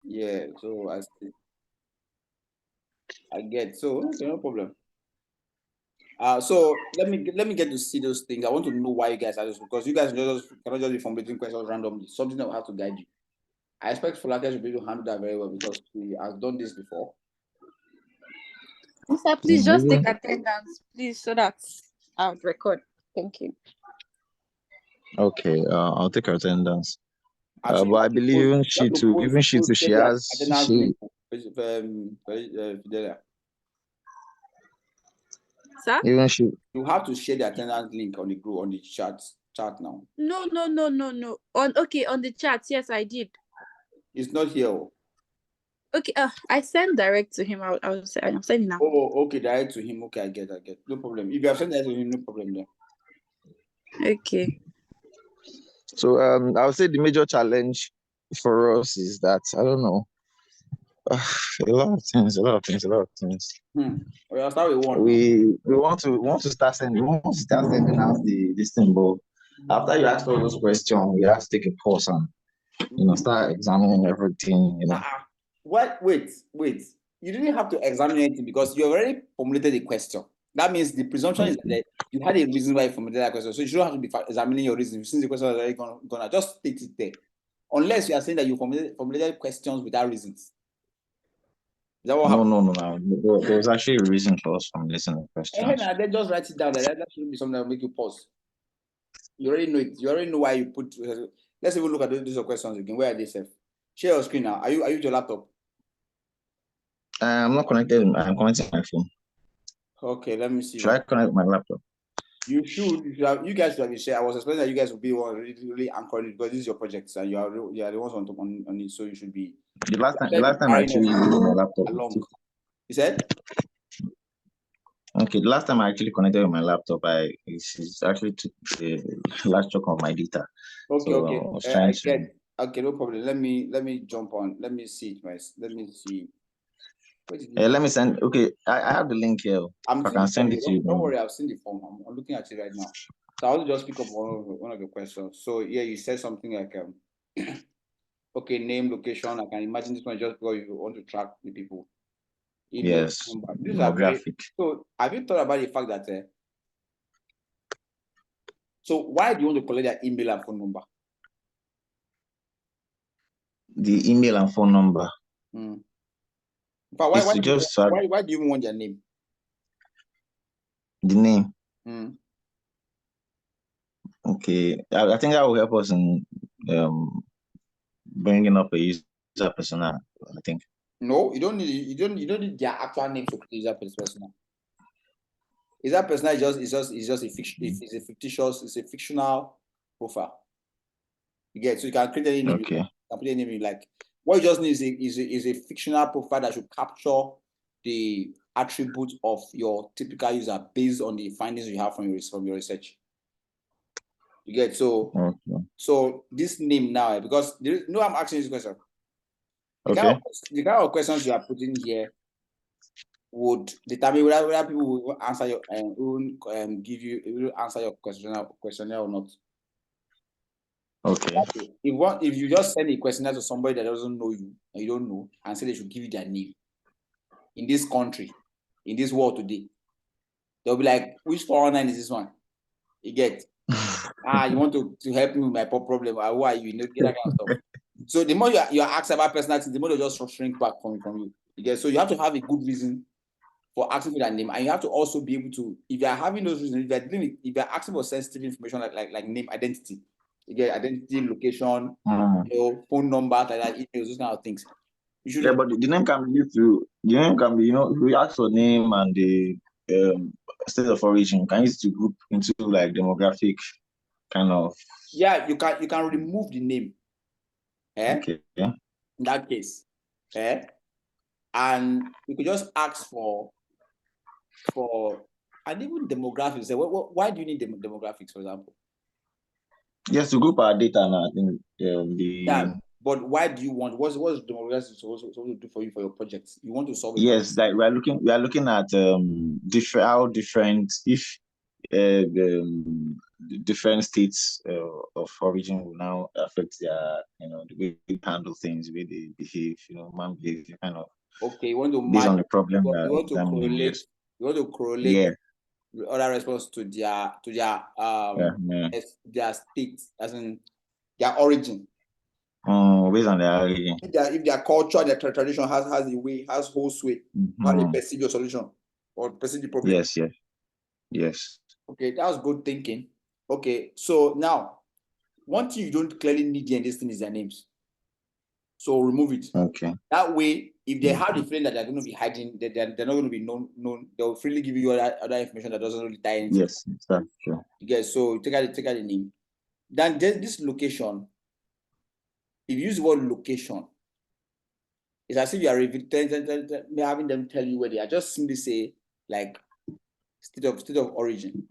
Yeah, so I get, so okay, no problem. So let me get to see those things. I want to know why you guys are this, because you guys cannot just be formulating questions randomly. Something that will have to guide you. I expect Folake should be able to handle that very well because he has done this before. Sir, please just take attendance, please, so that I'll record. Thank you. Okay, I'll take attendance. So but I believe even she too, she has Fidelia. Sir? Even she. You have to share the attendance link on the group on the chat now. No. On the chat, yes, I did. It's not here. Okay, I sent direct to him. I'm sending now. Oh, okay, direct to him. Okay, I get. No problem. If you have sent that to him, no problem there. Okay. So I would say the major challenge for us is that I don't know. A lot of things. I'll start with one. We want to start sending out this thing, but after you ask all those questions, you have to take a pause and start examining everything. What? Wait. You didn't have to examine anything because you already formulated a question. That means the presumption is that you had a reason why you formulated that question. So you don't have to be examining your reason since the question is already gonna just state it there. Unless you are saying that you formulated questions without reasons. Is that what happened? No. There was actually a reason for us formulating the questions. Then just write it down. That should be something that will make you pause. You already know it. You already know why you put. Let's even look at these questions again. Where are they safe? Share your screen now. Are you with your laptop? I'm not connected. I'm connecting my phone. Okay, let me see. Should I connect my laptop? You should. You guys should have been shared. I was expecting that you guys would be really anchoring it because this is your project and you are the ones on it, so you should be. The last time I actually used my laptop. You said? Okay, the last time I actually connected with my laptop, it actually took a large chunk of my data. Okay, so okay. I was trying to... Okay, no problem. Let me jump on. Let me see it, guys. Let me see. Let me send. Okay, I have the link here. I can send it to you. Don't worry, I've seen the form. I'm looking at it right now. So I'll just pick up one of the questions. So yeah, you said something like okay, name, location. I can imagine this one just because you want to track the people. Yes. These are very. So have you thought about the fact that? So why do you want to collect their email and phone number? The email and phone number. But why do you even want their name? The name. Okay, I think that will help us in bringing up a user persona. I think. No, you don't need their actual name to create user persona. User persona is just a fictional profile. You get, so you can create any name. Okay. You can put any name you like. What you just need is a fictional profile that should capture the attributes of your typical user based on the findings you have from your research. You get, so okay. So this name now, because I'm asking this question. The kind of questions you are putting here would determine whether people will answer your will answer your questionnaire or not. Okay. If you just send a questionnaire to somebody that doesn't know you and you don't know and say they should give you their name in this country, in this world today, they'll be like, which 419 is this one? You get you want to help me with my problem? Who are you? Get that kind of stuff. So the more you are asked about personality, the more they just shrink back from you. You get, so you have to have a good reason for asking for that name, and you have to also be able to, if you are having those reasons, if you are asking for sensitive information like name, identity, you get identity, location, phone number, like that, emails, those kind of things. Yeah, but the name can be if we ask for name and the state of origin, can use to group into like demographic kind of. Yeah, you can remove the name. Okay. Yeah. In that case, and you could just ask for and even demographics. Why do you need demographics, for example? Yes, to group our data now. I think but why do you want? What's demographics supposed to do for you for your projects? You want to solve it? Yes, like we are looking at how different if the different states of origin will now affect their, the way they handle things, the way they behave, man behavior, kind of Okay, you want to based match, on the problem you that want to examining. correlate, Yes. you want to correlate Yeah. other response to their Yeah. their state, as in their origin. Based on their origin. If their culture and their tradition has a way, has whole sway, how they perceive your solution or perceive the problem. Yes. Okay, that was good thinking. Okay, so now one thing you don't clearly need in this thing is their names. So remove it. Okay. That way, if they have the feeling that they're going to be hiding, that they're not going to be known, they'll freely give you other information that doesn't really tie into. Yes, that's true. You so take out the name. Then this location. If you use the word location, it's as if you are having them tell you where they are. Just simply say like state of origin.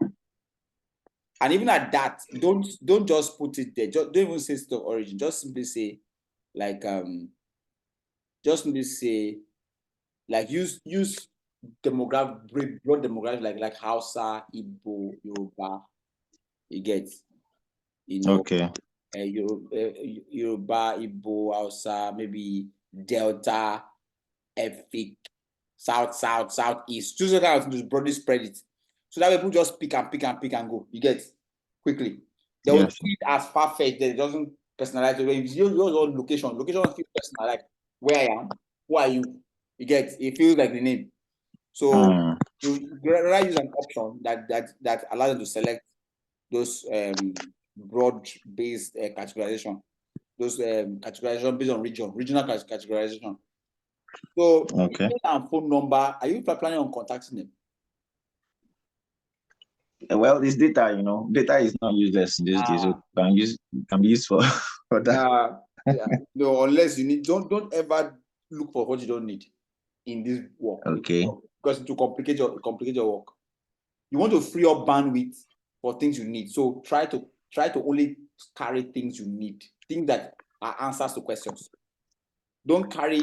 And even at that, don't just put it there. Just, don't even say state of origin. Just simply say like use broad demographic like Hausa, Igbo, Yoruba. You get, Okay. Yoruba, Igbo, Hausa, maybe Delta, Efik, Southeast. Just kind of just broadly spread it. So that people just pick and go. You get quickly. They will see it as far-fetched that it doesn't personalize. When you use your location feels personal, like where I am, who are you? You get, it feels like the name. So you rather use an option that allows you to select those broad-based categorization, those categorization based on regional categorization. So, email and phone number, are you planning on contacting them? Well, it's data, data is not useless these days. So can be used for that. No, unless you need, don't ever look for what you don't need in this work. Okay. Because it will complicate your work. You want to free up bandwidth for things you need. So try to only carry things you need, things that are answers to questions. Don't carry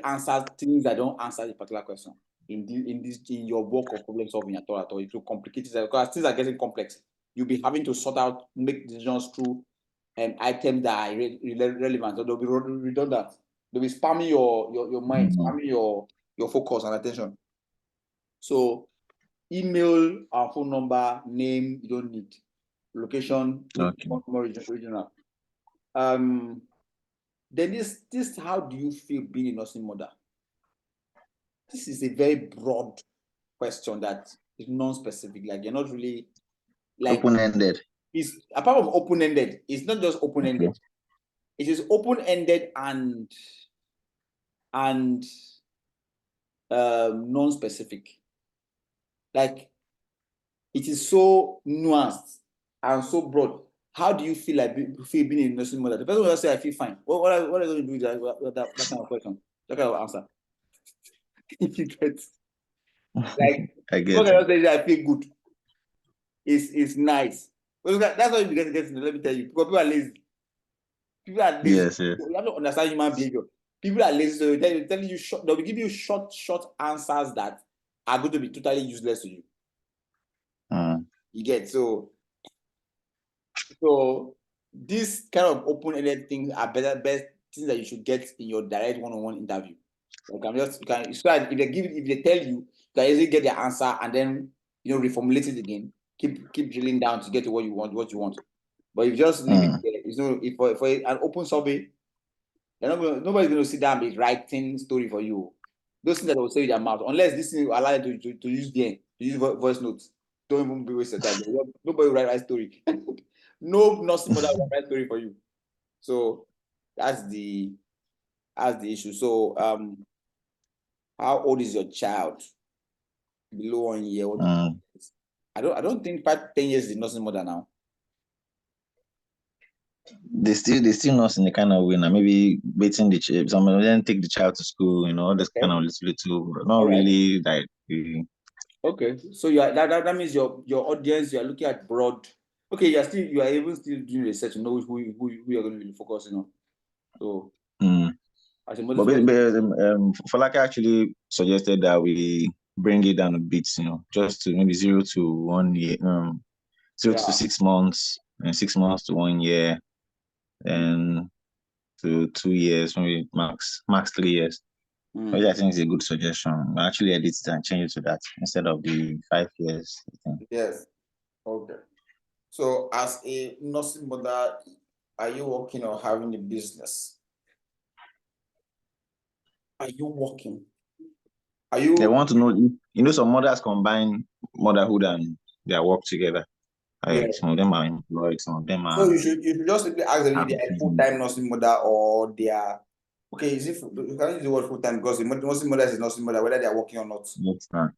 answers, things that don't answer the particular question in your work of problem solving at all. It will complicate it because things are getting complex. You'll be having to sort out, make decisions through items that are relevant, so they'll be redundant. They'll be spamming your mind, spamming your focus and attention. So email, our phone number, name, you don't need. Location, more regional. Then this how do you feel being a nursing mother? This is a very broad question that is non-specific. Like you're not really like open-ended. It's apart from open-ended, it's not just open-ended. Okay. It is open-ended and non-specific. Like it is so nuanced and so broad. How do you feel being a nursing mother? The person will say, "I feel fine." What are you going to do with that kind of question? That kind of answer. You get, like, I get what can I say? I feel good. It's nice. Well, that's why you get to let me tell you. Because people are lazy. People are lazy. Yes. You have to understand human behavior. People are lazy, so they'll give you short answers that are going to be totally useless to you. You get, so these kind of open-ended things are best things that you should get in your direct one-on-one interview. If they tell you, you can easily get the answer and then reformulate it again. Keep drilling down to get to what you want. But if you just leave it there, if for an open survey, nobody's going to sit down and be writing story for you. Those things that will say with their mouth, unless this thing will allow you to use voice notes. Don't even be wasted time. Nobody will write story. No nursing mother will write story for you. So that's the issue. So how old is your child? Below 1 year. I don't think 10 years is nursing mother now. They still nurse in the kind of way now. Maybe waiting the child. Some of them take the child to school. This kind of little, not really like. Okay, so that means your audience, you are looking at broad. Okay, you are even still doing research to know who you're going to be focusing on. So, Falaka actually suggested that we bring it down a bit, just to maybe 0 to 1 year, 2 to 6 months, and 6 months to 1 year, and to 2 years, maybe max 3 years. Which I think is a good suggestion. I actually edit it and change it to that instead of the 5 years. I think. Yes. Okay. So, as a nursing mother, are you working or having a business? Are you working? Are you? They want to know if some mothers combine motherhood and their work together. Like some of them are employed, some of them So are. you should just simply ask them if they are full-time nursing mother or they are. Okay, is it you can use the word full-time because the nursing mother is a nursing mother, whether they are working or not. Yes, sir.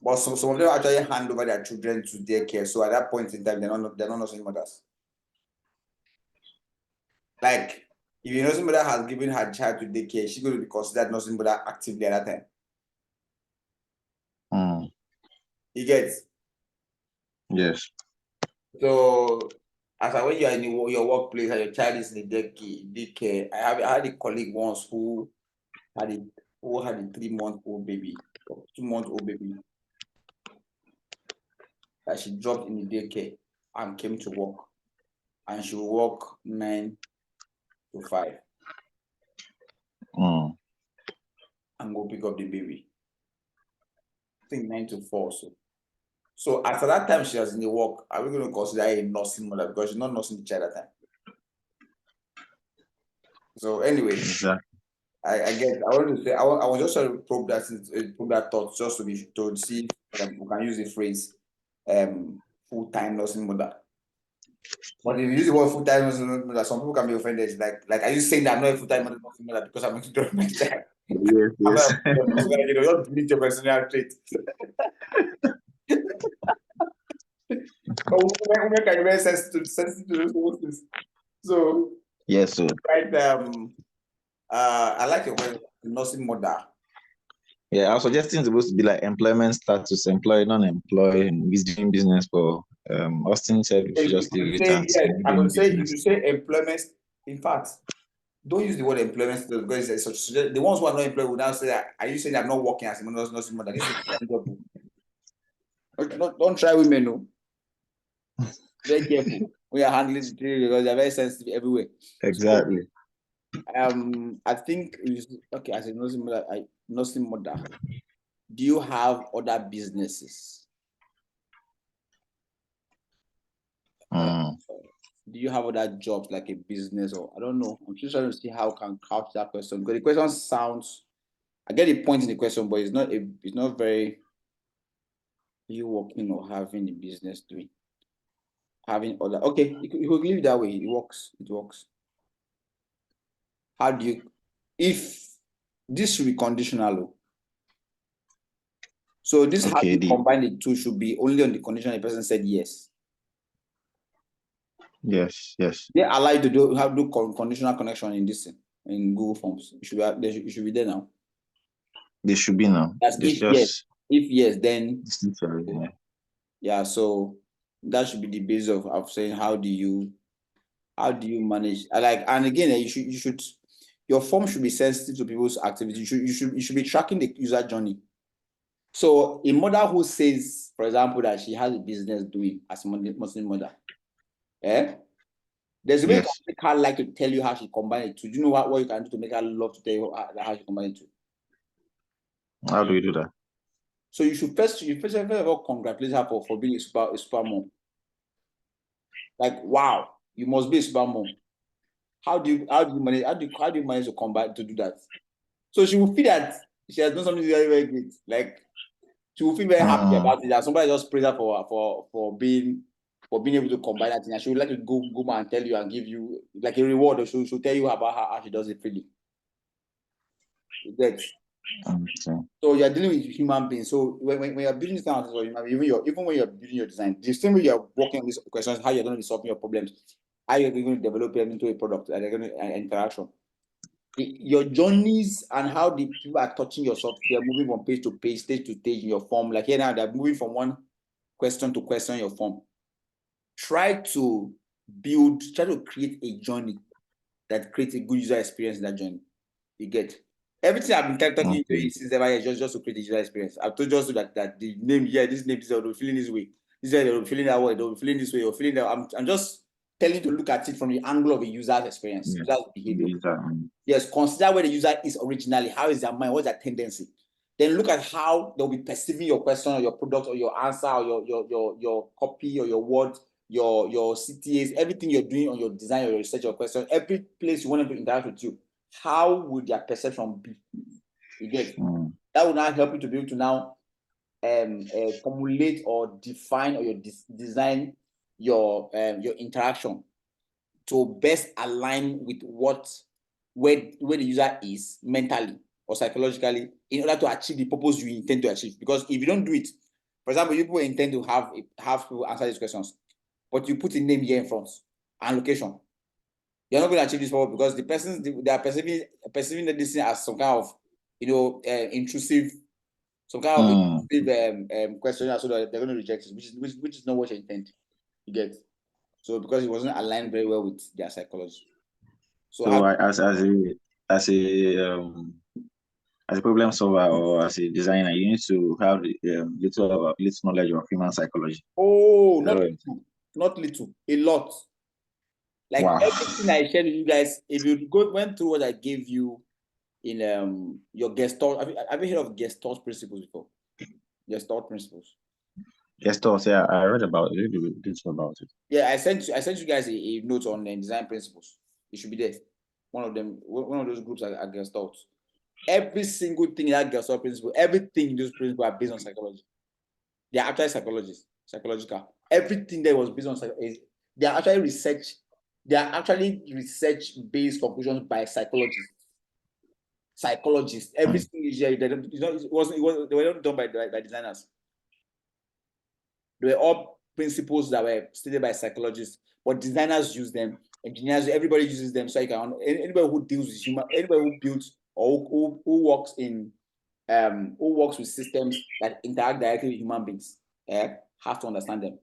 But some of them actually hand over their children to daycare. So at that point in time, they're not nursing mothers. Like if a nursing mother has given her child to daycare, she's going to be considered nursing mother actively at that time. You get? Yes. So as when you are in your workplace and your child is in the daycare, I had a colleague once who had a 3-month-old baby, or 2-month-old baby, that she dropped in the daycare and came to work, and she will work 9 to 5 and go pick up the baby. I think 9 to 4. So after that time she was in the work, are we going to consider her a nursing mother because she's not nursing the child at that time? So anyway, Exactly. I guess I want to say I was just trying to probe that thought just to see if we can use the phrase full-time nursing mother. But if you use the word full-time nursing mother, some people can be offended. Like are you saying that I'm not a full-time nursing mother because I'm going to drop my child? Yes, yes. You don't delete your personal trait. Women can be very sensitive to those things. So yes, sir. Right, I like your word nursing mother. Yeah, I was suggesting it's supposed to be like employment status, employed, non-employed, and he's doing business. But Austin said we should just leave it at I would say if business. you say employment, in fact, don't use the word employment because it's such, the ones who are not employed will now say that, are you saying I'm not working as a nursing mother? This is don't try women, no. Very careful. We are handling the trade because they're very sensitive everywhere. Exactly. So, I think okay, as a nursing mother, do you have other businesses? Do you have other jobs like a business or I don't know? I'm just trying to see how I can couch that question because the question sounds. I get the point in the question, but it's not very. You working or having a business doing, having other. Okay, you could leave it that way. It works. It works. How do you? If this should be conditional. So this how you combine the two should be only on the condition the person said yes. Yes, yes. They allow you to do conditional connection in this in Google Forms. It should be there now. They should be now. That's if yes, then yeah. So that should be the basis of saying how do you manage? And again, you should your form should be sensitive to people's activity. You should be tracking the user journey. So a mother who says, for example, that she has a business doing as a Muslim mother, there's a way you can make her like to tell you how she combine it to. Do you know what you can do to make her love to tell you how she combine it to? How do we do that? So you should first of all congratulate her for being a super mom. Like, wow, you must be a super mom. How do you manage to combine to do that? So she will feel that she has done something very, very great. Like she will feel very happy about it. That somebody just praise her for being able to combine that thing. And she would like to go and tell you and give you like a reward, or she'll tell you about how she does it freely. So you're dealing with human beings. So when you're building this kind of thing, even when you're building your design, the same way you're working on these questions, how you're going to be solving your problems, how you're going to develop them into a product, and they're going to interaction. Your journeys and how the people are touching your software, moving from page to page, stage to stage in your form. Like here now, they're moving from one question to question in your form. Try to create a journey that creates a good user experience in that journey. You get everything I've been telling you since ever just to create a user experience. I've told you also that the name here, this name is feeling this way. This way they'll be feeling that way, they'll be feeling this way, or feeling that. I'm just telling you to look at it from the angle of a user's experience, Yes. user's behavior. User. Yes, consider where the user is originally. How is their mind? What's their tendency? Then look at how they'll be perceiving your question or your product or your answer or your copy or your word, your CTAs, everything you're doing on your design or your research or question, every place you want them to interact with you. How would their perception be? You get that will now help you to be able to now formulate or define or design your interaction to best align with where the user is mentally or psychologically in order to achieve the purpose you intend to achieve. Because if you don't do it, for example, you people intend to have people answer these questions, but you put a name here in front and location, you're not going to achieve this purpose because the persons they are perceiving this thing as some kind of intrusive, some kind of intrusive question, so that they're going to reject it, which is not what you intend. You get. So because it wasn't aligned very well with their psychology. So as a problem solver or as a designer, you need to have little knowledge of human psychology. Oh, not little, a lot. Like wow. Everything I shared with you guys, if you went through what I gave you in your Gestalt, have you heard of Gestalt principles before? Gestalt principles. Gestalt, yeah, I read about it. Yeah, I sent you guys a note on design principles. It should be there. One of those groups are Gestalt. Every single thing in that Gestalt principle, everything in those principles are based on psychology. They are actually psychological. Everything there was based on psychology. They are actually research-based conclusions by psychologists. Every single year, they were not done by designers. They were all principles that were stated by psychologists, but designers use them, engineers, everybody uses them. So you can anybody who deals with anybody who builds or who works with systems that interact directly with human beings, have to understand them.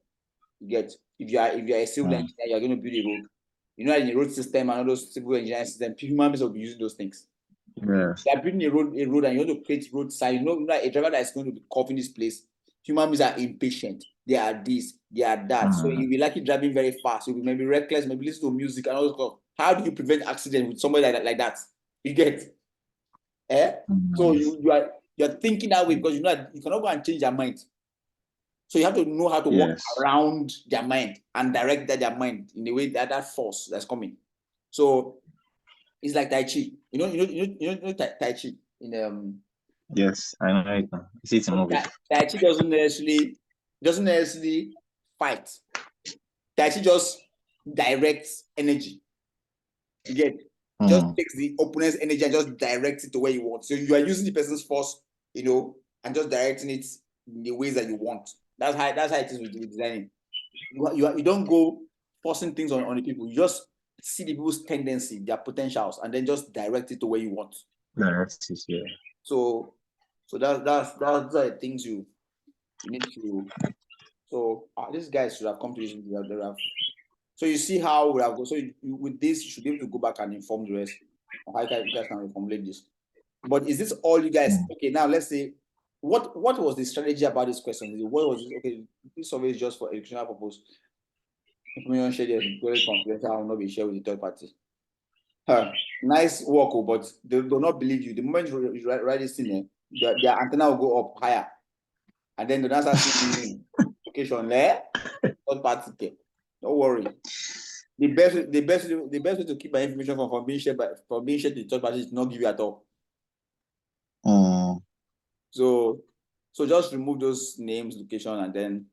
You get. If you are a civil engineer, you are going to build a road. You know, in the road system and all those civil engineering systems, human beings will be using those things. Yes. You are building a road and you want to create road sign. You know, a driver that is going to be covering this place. Human beings are impatient. They are this, they are that. So you'll be likely driving very fast. You'll be maybe reckless, maybe listen to music and all that stuff. How do you prevent accident with somebody like that? You get. So you're thinking that way because you know that you cannot go and change their mind. So you have to know how to walk around their mind and direct their mind in the way that force that's coming. So it's like Tai Chi. You know Tai Chi in Yes, I know it. It's a movie. Tai Chi doesn't necessarily fight. Tai Chi just directs energy. You get. Just takes the opponent's energy and just directs it to where you want. So you are using the person's force, and just directing it in the ways that you want. That's how it is with designing. You don't go forcing things on the people. You just see the people's tendency, their potentials, and then just direct it to where you want. Direct it, yeah. So that's the things you need to. So these guys should have come to this. So you see how we have go. So with this, you should be able to go back and inform the rest on how you guys can reformulate this. But is this all you guys? Okay, now let's say what was the strategy about this question? What was this? Okay, this survey is just for educational purpose. Information shared is very confidential. I will not be shared with the third party. Nice work, but they do not believe you. The moment you write this in there, their antenna will go up higher, and then the answer is location there, third party. Don't worry. The best way to keep my information from being shared to the third party is not give you at all. So just remove those names, location, and then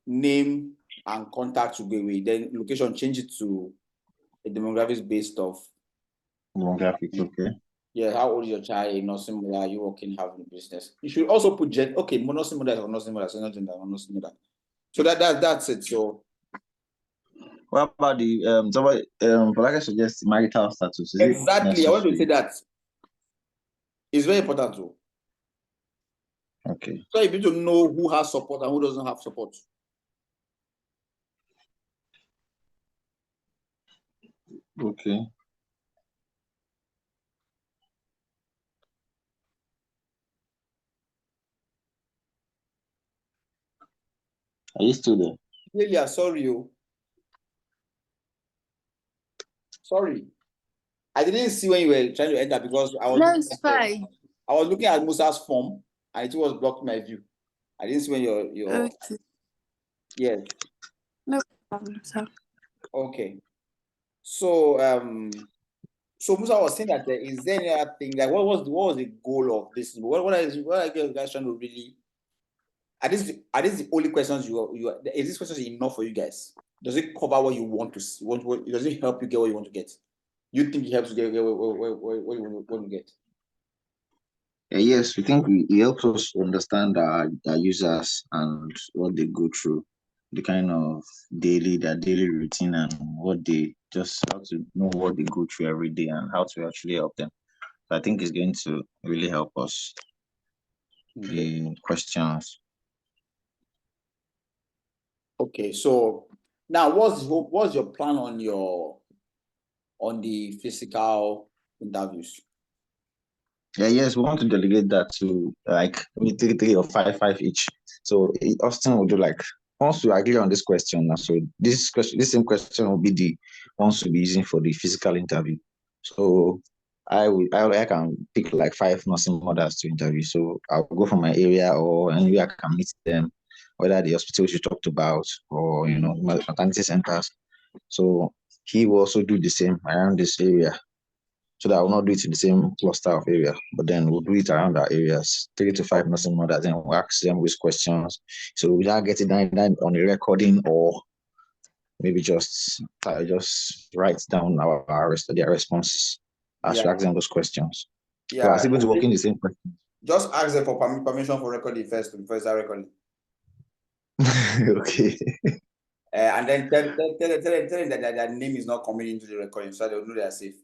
name and contact should go away. Then location, change it to a demographics based off. Demographics, okay. Yeah, how old is your child? Nursing mother, are you working, having a business? You should also put nursing mother or nursing mother, so not gender or nursing mother. So that's it. So what about the but like I suggest marital status? Exactly, I want to say that. It's very important too. Okay. So you need to know who has support and who doesn't have support. Okay. Are you still there? Yeah, sorry, you. Sorry. I didn't see when you were trying to enter because I was No, looking it's at fine. I was looking at Musa's form and it was blocking my view. I didn't see when your Okay. yes. No problem, sir. Okay. So so Musa was saying that is there any other thing like what was the goal of this? What are you guys trying to really are these the only questions you are is this questions enough for you guys? Does it cover what you want to see? Does it help you get what you want to get? You think it helps you get what you want to get? Yes, we think it helps us understand our users and what they go through, the kind of their daily routine, and what they just how to know what they go through every day and how to actually help them. So I think it's going to really help us. Okay. The questions. Okay, so now what's your plan on the physical interviews? Yeah, yes, we want to delegate that to like maybe three or five each. So Austin will do like once we agree on this question. So this same question will be the ones we'll be using for the physical interview. So I can pick like 5 nursing mothers to interview. So I'll go from my area or anywhere I can meet them, whether the hospitals you talked about or maternity centers. So he will also do the same around this area, so that I will not do it in the same cluster of area, but then we'll do it around our areas, 3 to 5 nursing mothers, and we'll ask them with questions. So without getting down on a recording, or maybe just write down their responses as we ask them those questions. So I was able to work in the same question. Just ask them for permission for recording first before start recording. Okay. And then tell them that their name is not coming into the recording so they'll know they are safe.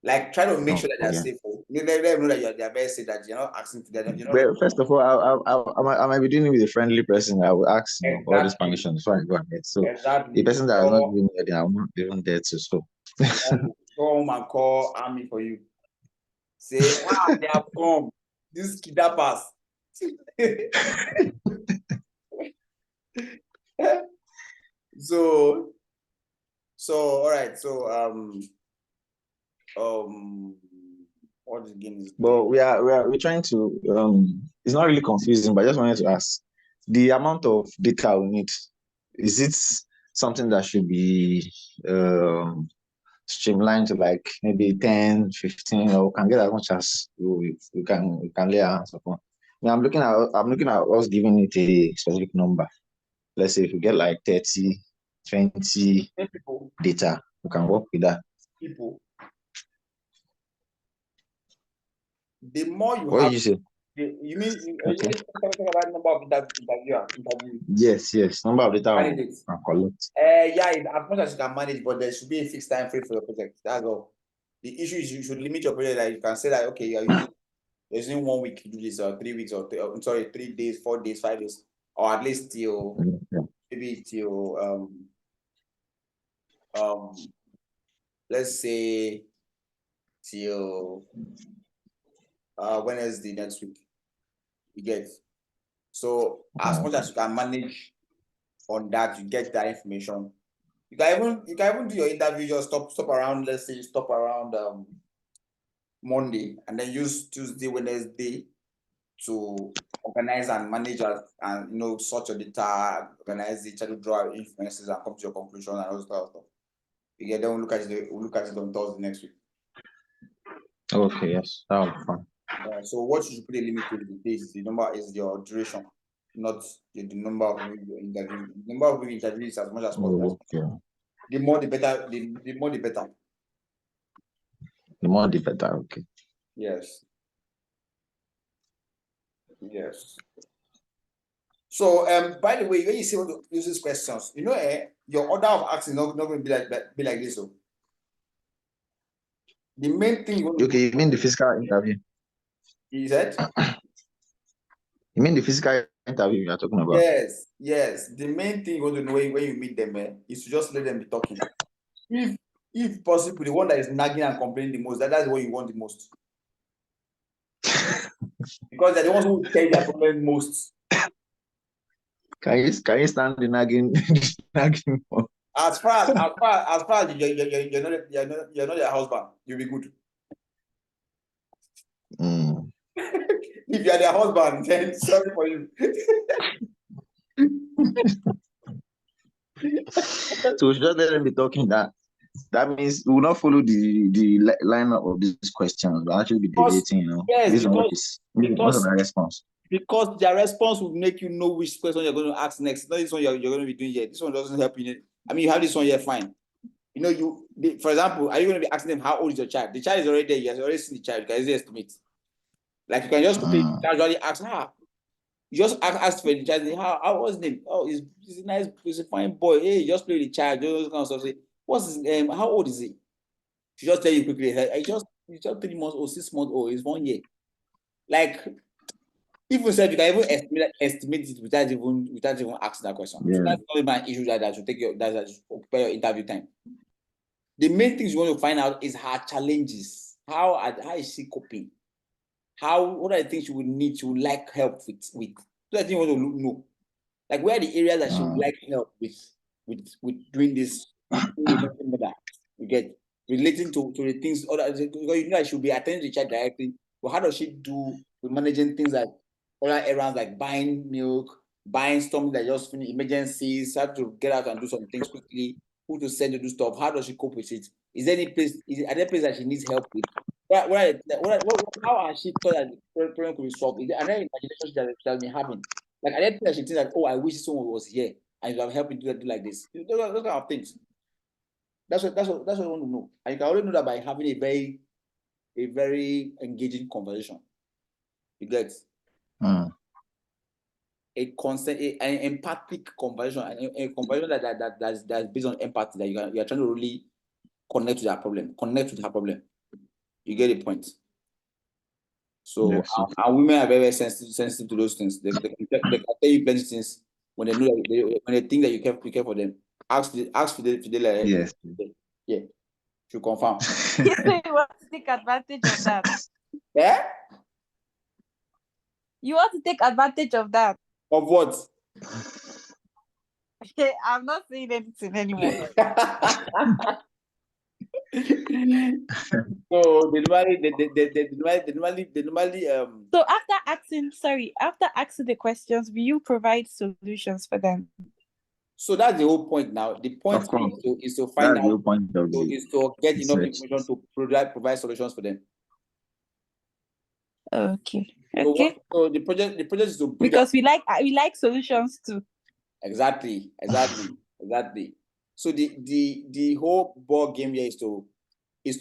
Like try to make sure that they're safe. Let them know that they are very safe, that you're not asking for them. Well, first of all, I might be dealing with a friendly person. I will ask all these permissions before I go ahead. So the person that has not given me anything, I'm not even there to. So go home and call army for you. Say, they have come. This kidnappers. So all right. So what the game is. But we're trying to it's not really confusing, but I just wanted to ask the amount of data we need. Is it something that should be streamlined to like maybe 10, 15, or we can get as much as we can lay our hands upon? I'm looking at us giving it a specific number. Let's say if we get like 30, 20 data, we can work with that. People. The more you what have, did you say? You mean talking about number of interview? Yes, number of data we can collect. As much as you can manage, but there should be a fixed time frame for your project. That's all. The issue is you should limit your project. Like you can say that okay, you're using 1 week to do this, or 3 weeks, or 3 days, 4 days, 5 days, or at least till maybe till let's say till Wednesday next week. You get. So as much as you can manage on that, you get that information. You can even do your interview, just stop around, let's say stop around Monday, and then use Tuesday, Wednesday to organize and manage and sort your data, organize it, try to draw inferences and come to your conclusion and all that stuff. You get, then we'll look at it on Thursday next week. Okay, yes, that will be fun. So what you should put a limit to is the number is your duration, not the number of interviews. The number of interviews as much as possible. Okay. The more the better. The more the better. The more the better. Okay. Yes. So by the way, when you see what use these questions, your order of action is not going to be like this. So the main thing you want to you mean the physical interview? Is that? You mean the physical interview you're talking about? Yes. The main thing you want to know when you meet them is to just let them be talking. If possible, the one that is nagging and complaining the most, that's what you want the most. Because they're the ones who tell their problem most. Can you stand the nagging? Nagging for? As far as you're not their husband, you'll be good. If you're their husband, then sorry for you. So we should just let them be talking that. That means we will not follow the line of these questions, but actually be debating, you know, yes, based on what is our response. Because their response will make you know which question you're going to ask next. Not this one you're going to be doing here. This one doesn't help you. I mean, you have this one here, fine. You know, for example, are you going to be asking them how old is your child? The child is already there. You have already seen the child. You can easily estimate. Like you can just casually ask, you just ask for the child. How what's his name? Oh, he's a nice, he's a fine boy. Hey, just play with the child. Those kind of stuff. Say, what's his name? How old is he? She just tell you quickly. He's just 3 months old, 6 months old. He's 1 year. Like, even said you can even estimate it without even asking that question. Yeah. So that's not even an issue that should take that should occupy your interview time. The main things you want to find out is her challenges. How is she coping? What are the things she would need, she would like help with? So I think you want to know. Like, where are the areas that she would like help with doing this? You get relating to the things because you know I should be attending the child directly. But how does she do with managing things like other errands like buying milk, buying something that just finished, emergencies, have to get out and do some things quickly, who to send to do stuff? How does she cope with it? Is there any place? Are there places that she needs help with? How has she thought that the problem could be solved? Is there any imagination she has been having? Like, are there things that she thinks that, oh, I wish someone was here and you have helped me do like this? Those kind of things. That's what I want to know. And you can only know that by having a very engaging conversation. You get a constant, an empathic conversation, a conversation that's based on empathy, that you're trying to really connect with that problem, connect with her problem. You get the point. So, yes. And women are very, very sensitive to those things. They can tell you plenty things when they know that when they think that you care for them. Ask Fidel. Yes. Yeah. To confirm. You say you want to take advantage of that. Yeah? You want to take advantage of that. Of what? I'm not saying anything anymore. So they normally So after asking the questions, will you provide solutions for them? So that's the whole point now. The point is to find out, is to get enough information to provide solutions for them. Okay. So the project is to because we like solutions too. Exactly. So the whole ball game here is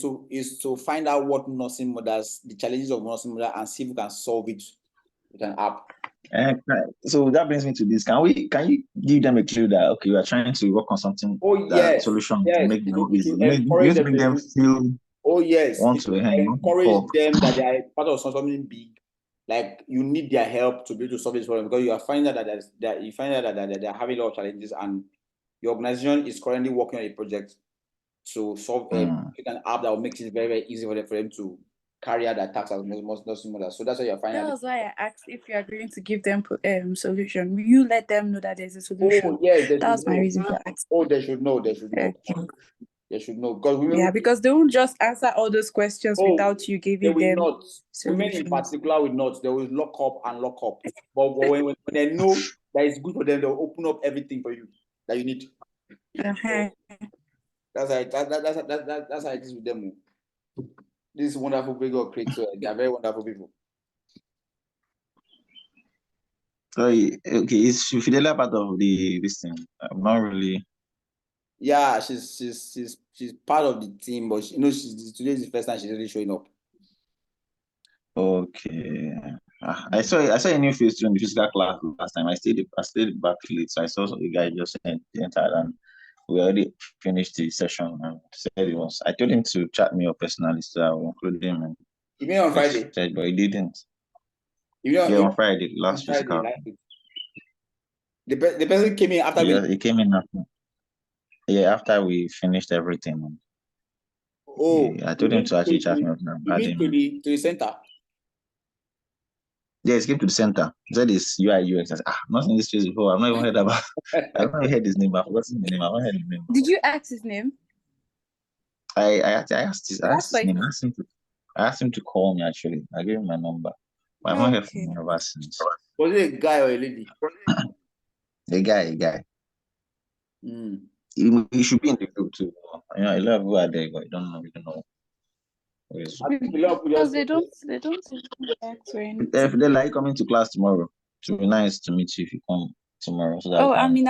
to find out what nursing mothers, the challenges of nursing mothers, and see if we can solve it with an app. So that brings me to this. Can you give them a clue that okay, we are trying to work on something? Solution to make them easy. Bring them feel. Want to encourage them that they are part of something big. Like, you need their help to be able to solve this problem, because you are finding out that they're having a lot of challenges, and your organization is currently working on a project to solve an app that will make it very, very easy for them to carry out their tasks as most nursing mothers. So that's why you're finding. That was why I asked if you are going to give them solution. Will you let them know that there's a solution? Oh yes, that's my reason for asking. Oh, they should know. They should know. Okay. They should know, because they won't just answer all those questions without you giving them. Not. Women in particular will not. They will lock up. But when they know that it's good for them, they'll open up everything for you that you need. That's how it is with them. This wonderful big God creates, so they are very wonderful people. So okay, is Fidelia part of this thing? I'm not really. Yeah, she's part of the team, but today is the first time she's really showing up. Okay. I saw a new face during the physical class last time. I stayed back late, so I saw the guy just entered, and we already finished the session and said it was. I told him to chat me up personally, so I will include him. You mean on Friday? But he didn't. On Friday, last physical. The person came in after he came in after. Yeah, after we finished everything. Oh, I told him to actually chat me up now. To the center. Yes, came to the center. He said it's UI UX. I said, I've not seen this face before. I've not even heard about. I've not heard his name. I've forgotten the name. I've not heard his name. Did you ask his name? I asked That's his name. fine. I asked him to call me. Actually, I gave him my number. But I've not heard from Okay. him ever since. Was it a guy or a lady? A guy. Mm. He should be in the group too. You know, a lot of people are there, but you don't know. We don't know. I think a lot of people Because just they don't react or anything. If they like coming to class tomorrow, it would be nice to meet you if you come tomorrow. So that Oh, we can... I'm in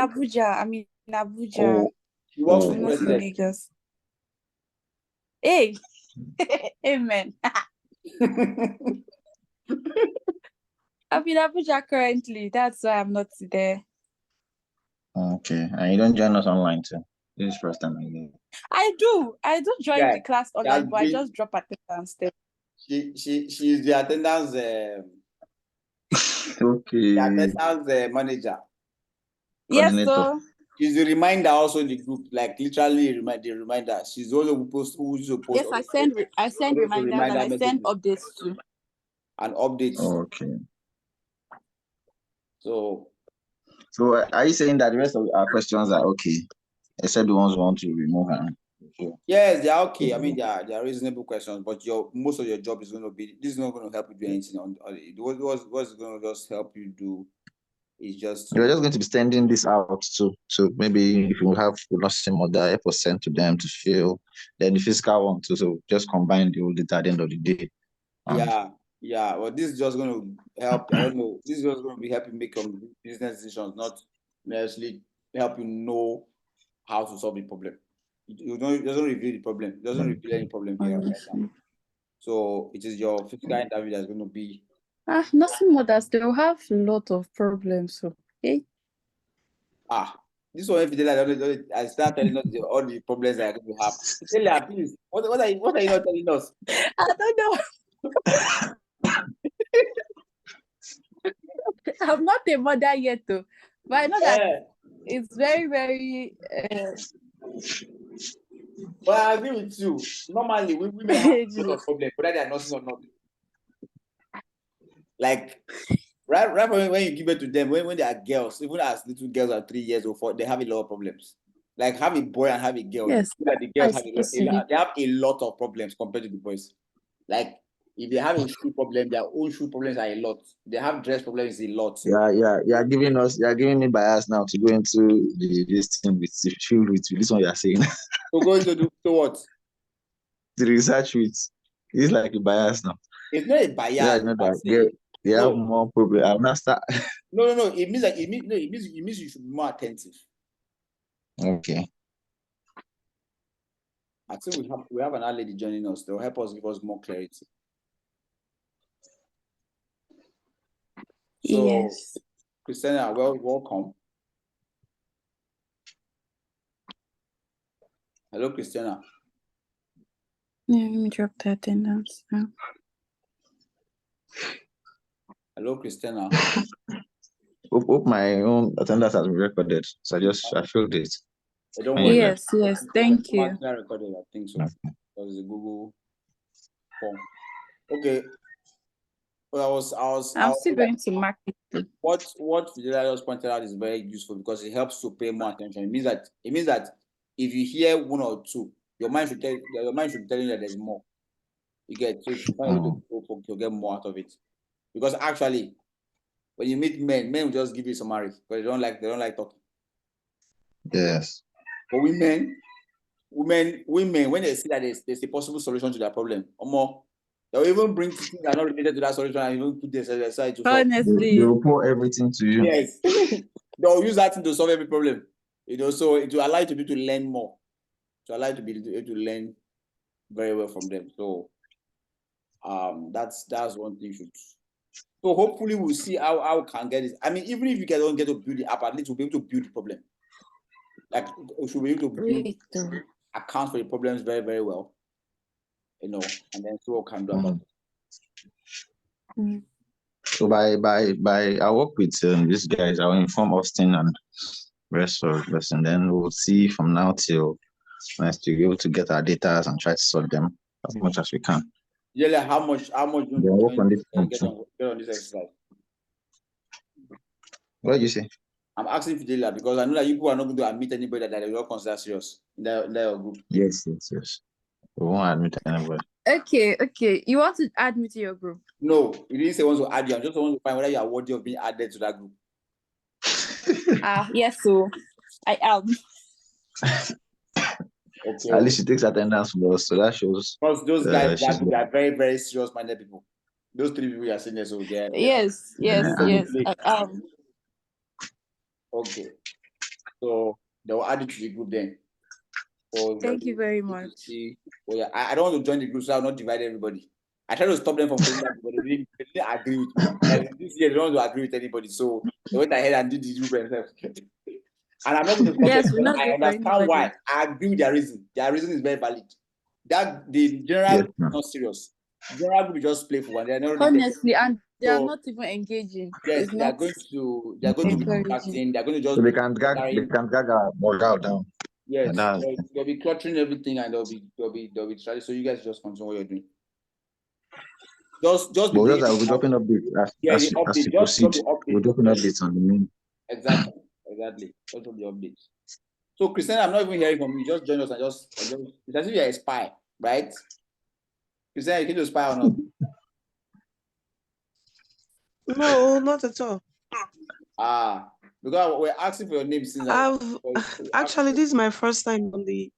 Abuja. Oh, he works for I'm the not in president. Lagos. Hey, amen. I'm in Abuja currently. That's why I'm not there. Okay, and you don't join us online too. This is first time again. I do join Yeah, the class online, but I been- just drop attendance there. She's the attendance Okay. the attendance manager. Yes, Coordinator. so She's the reminder also in the group, like literally the reminder. She's the one who post yes, I send reminders and I send updates too. and updates. Okay. So Are you saying that the rest of our questions are okay, except the ones we want to remove? yes, they're okay. I mean, they are reasonable questions, but most of your job is going to be, this is not going to help you do anything on it. What's going to just help you do is just We're just going to be sending this out too. So maybe if you have nursing model, help us send to them to fill. Then the physical one too. So just combine the whole data at the end of the day. yeah. Well, this is just going to help. I don't know. This is just going to be helping make some business decisions, not necessarily help you know how to solve the problem. It doesn't reveal the problem. It doesn't reveal any problem here right now. So it is your physical interview that's going to be. Nursing mothers, they'll have a lot of problems. So, okay. This one, if I start telling us all the problems that are going to happen. Tell her, please. What are you not telling us? I don't know. I'm not a mother yet, though. But I know that it's very, very. But I agree with you. Normally, women have a lot of problems, whether they are nursing or not. Like, right when you give it to them, when they are girls, even as little girls are 3 years or 4, they have a lot of problems. Like, have a boy and have a girl. Yes, the girls have a lot of problems compared to the boys. Like, if they have a shoe problem, their own shoe problems are a lot. They have dress problems a lot. You're giving me bias now to go into this thing with this one you're saying. So going to do what? The research with it's like a bias now. It's not a bias. Yeah, I know that they have more problem. I'm not start. No. It means you should be more attentive. Okay. I think we have another lady joining us. They'll help us give us more clarity. So, yes. Christina, welcome. Hello, Christina. Yeah, let me drop the attendance now. Hello, Christina. Hope my own attendance has been recorded. So I filled it. Don't worry. Yes, thank you. I recorded, I think so. Because the Google form. Okay. Well, I'm still going to mark it. What Fidelia just pointed out is very useful because it helps to pay more attention. It means that if you hear one or two, your mind should tell you that there's more. You get so you find to get more out of it. Because actually, when you meet men will just give you summary because they don't like talking. Yes. But women, when they see that there's a possible solution to their problem, or more, they'll even bring things that are not related to that solution and even put this aside to solve. Honestly, they will pour everything to you. Yes, they'll use that thing to solve every problem. So it will allow you to be to learn more, to allow you to be able to learn very well from them. So, that's one thing you should. So hopefully we'll see how we can get it. I mean, even if you don't get to build the app, at least we'll be able to build the problem. Like we should be able to build account for the problems very, very well. And then so what can do about it. So by I work with these guys. I'll inform Austin and rest of us, and then we'll see from now till next to be able to get our data and try to solve them as much as we can. Yeah, like how much work on this get on this exercise? What did you say? I'm asking Fidelia because I know that you people are not going to admit anybody that they will not consider serious in their group. Yes. We won't admit anybody. Okay. You want to add me to your group? No, you didn't say want to add you. I just want to find whether you are worthy of being added to that group. Yes, so I am. Okay. At least she takes attendance for us, so that shows. Because those guys, she's they are very, very serious-minded people. Those 3 people you are saying there, so they're Yes. I am. okay. So they will add it to the group then. So Thank you very much. Oh yeah, I don't want to join the group, so I'll not divide everybody. I try to stop them from saying that, but they didn't agree with me. Like this year, they don't want to agree with anybody, so they went ahead and did the group themselves. And I'm not going to stop Yes, them. we're not I going for understand anybody. why. I agree with their reason. Their reason is very valid. That the general group is not serious. General group is just playful, and they're not really Honestly, and they are so, not even engaging. yes, It's they are not going to be encouraging. distracting. They're going to just So they can drag our morale down. yes, And they'll be cluttering everything, and they'll be trying. So you guys just continue what you're doing. Just but be we're dropping updates as the we update. Just proceed. drop the update. We're dropping updates on the main. Exactly. Just drop the updates. So Christian, I'm not even hearing from you. Just join us and just it's as if you're a spy, right? Christian, you can do spy or not? No, not at all. Because we're asking for your name since Actually, this is my first time on the.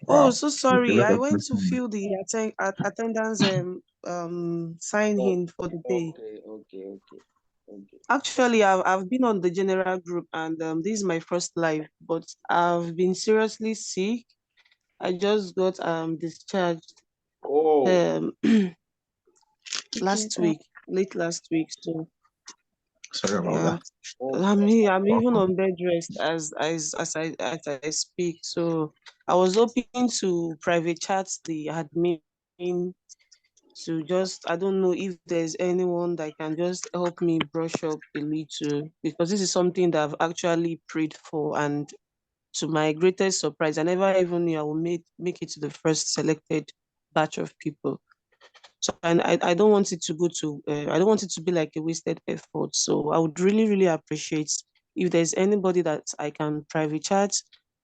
Wow. Oh, so sorry. I went to fill the attendance sign in for the day. Okay. Actually, I've been on the general group, and this is my first live, but I've been seriously sick. I just got discharged late last week. So sorry about yeah. that. I'm even on bed rest as I speak. So I was hoping to private chat the admin to just, I don't know if there's anyone that can just help me brush up a little, because this is something that I've actually prayed for, and to my greatest surprise, I never even knew I would make it to the first selected batch of people. So, and I don't want it to go to, I don't want it to be like a wasted effort. So I would really, really appreciate if there's anybody that I can private chat.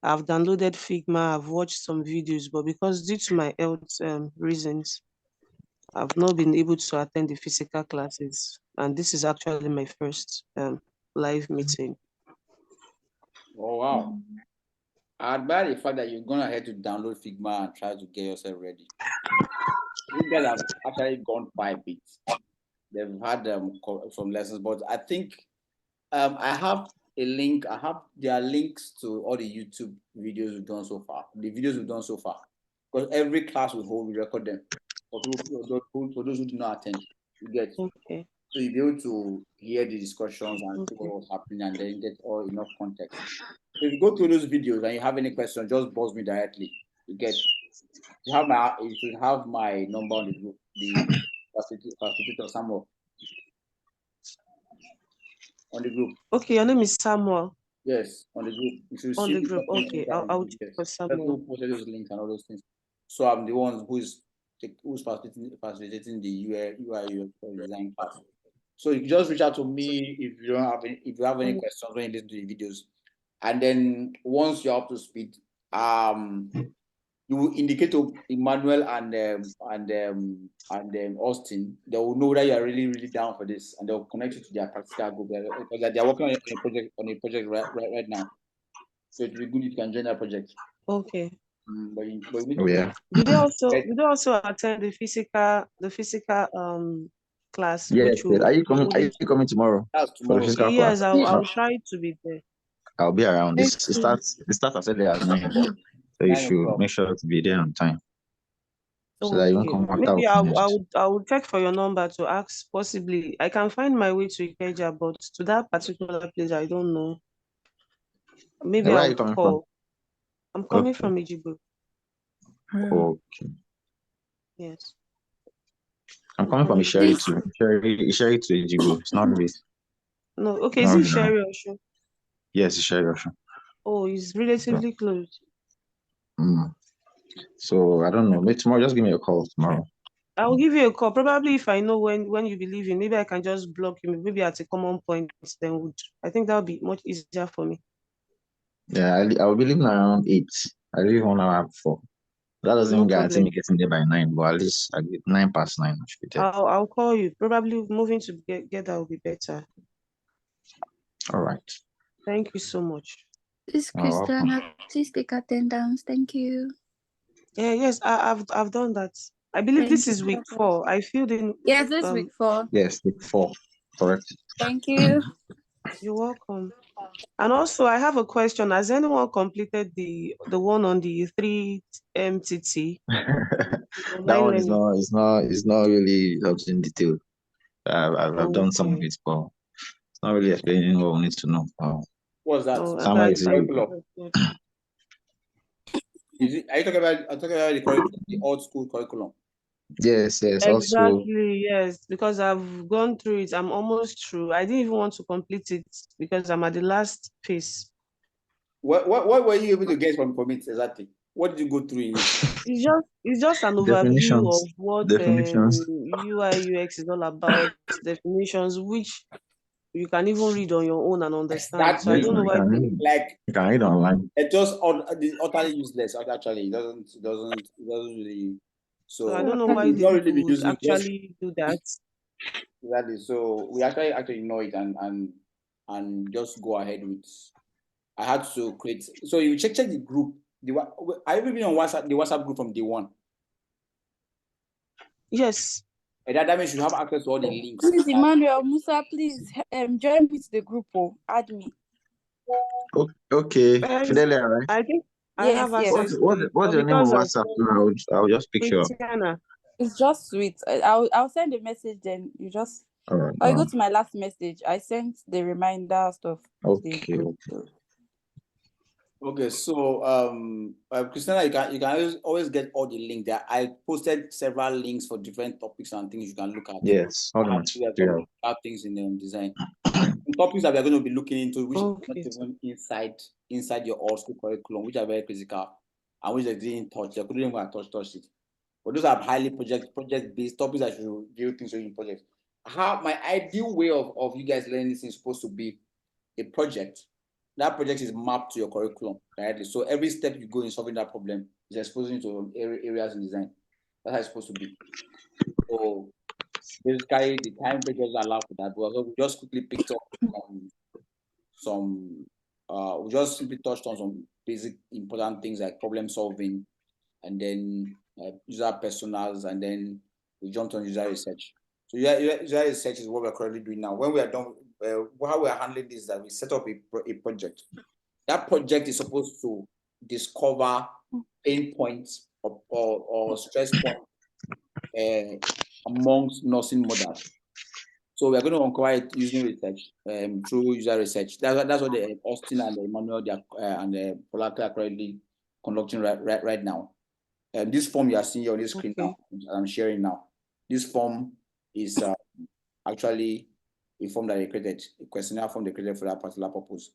I've downloaded Figma, I've watched some videos, but because due to my health reasons, I've not been able to attend the physical classes. And this is actually my first live meeting. Oh, wow. I admire the fact that you're going ahead to download Figma and try to get yourself ready. You guys have actually gone quite a bit. They've had some lessons, but I think I have a link. There are links to all the YouTube videos we've done so far. The videos we've done so far, because every class we hold, we record them. For those who do not attend, you get. Okay. So you'll be able to hear the discussions and see what was happening, and then get all enough context. So if you go through those videos and you have any questions, just buzz me directly. You get. You should have my number on the group, the facilitator Samuel. On the group. Okay, your name is Samuel. Yes, on the group. You should on see the group. Okay, I'll check for Samuel. People posted those links and all those things. So I'm the one who's facilitating the UI design class. So you just reach out to me if you have any questions when you listen to the videos, and then once you're up to speed, you will indicate to Emmanuel and Austin. They will know that you are really, really down for this, and they'll connect you to their practical group because they are working on a project right now. So it would be good if you can join that project. Okay. Yeah. Did they also attend the physical class? Yes. Are you coming tomorrow? That's tomorrow. For the physical Yes, class? I'll try to be there. I'll be around. It starts as early as 9. So you should make sure to be there on time. So that you won't come after. Maybe I would check for your number to ask. Possibly I can find my way to Ikeja, but to that particular place I don't know. Maybe Where I'll are you coming call. from? I'm coming from Ijibo. Okay. Yes. I'm coming from Isheri too. Isheri to Ijibo. It's not really. No, okay. Is it Isheri Osho? Yes, Isheri Osho. Oh, it's relatively close. So I don't know. Maybe tomorrow, just give me a call tomorrow. I'll give you a call. Probably if I know when you be leaving, maybe I can just block you. Maybe at a common point, then I think that would be much easier for me. Yeah, I'll be leaving around 8. I leave 1 hour before. That doesn't No even guarantee problem. me getting there by 9, but at least I get 9 past 9, I should be there. I'll call you. Probably moving to get that will be better. All right. Thank you so much. This You're welcome. Christiana, please take attendance. Thank you. Yeah, yes, I've done that. I believe this Thank is you. week 4. I filled in. Yes, this week 4. Yes, week 4. Correct. Thank you. You're welcome. And also, I have a question. Has anyone completed the one on the 3 MTT That online one is learning? not really helped in detail. I've done some of Okay. it, but it's not really explaining what we need to know. What's that? Oh, Someone is Curriculum. Is it, are you talking about the curriculum, the old school curriculum? yes. Also, exactly, yes. Because I've gone through it. I'm almost through. I didn't even want to complete it because I'm at the last phase. What were you able to get from it exactly? What did you go through in it? It's just an overview definitions. of what Definitions. UI UX is all about, definitions, which you can even read on your own and understand. So I Yes, don't Exactly. know now you why can people. read. Like You can read online. it just utterly useless. Actually, it doesn't really. So I So don't know why we the don't really people be would using it. Just actually do that. exactly. So we actually ignore it and just go ahead with. I had to create. So you check the group. I have been on WhatsApp, the WhatsApp group from day one. Yes. And that means you have access to all the links. Please, Emmanuel, Musa, please join me to the group. Add me. Okay, There is, Fidelia, right? I think I Yes, have yes. access to it. What's But your name on because of WhatsApp? I'll just pick you up. Christiana, It's just sweet. I'll send a message, then you just. All right. Or you go to my last message. I sent the reminder stuff to the Okay. group. Okay, so Christina, you can always get all the link there. I posted several links for different topics and things you can look at. Yes, all the I have material. some things in the design. Some topics that we are going to be looking into, which okay. is not even inside your old school curriculum, which are very critical and which they didn't touch. They couldn't even touch it. But those are highly project based topics that you do things in projects. My ideal way of you guys learning this is supposed to be a project. That project is mapped to your curriculum directly. So every step you go in solving that problem is exposing to areas in design. That's how it's supposed to be. So basically, the time pages allow for that. But we just quickly picked up we just simply touched on some basic important things like problem solving, and then user personas, and then we jumped on user research. So user research is what we're currently doing now. When we are done, how we are handling this is that we set up a project. That project is supposed to discover pain points or stress points amongst nursing mothers. So we are going to uncover it using research, through user research. That's what the Austin and the Emmanuel and the Polaka are currently conducting right now. This form you are seeing on this screen now, I'm sharing now. This form is actually a form that they created, a questionnaire form they created for that particular purpose.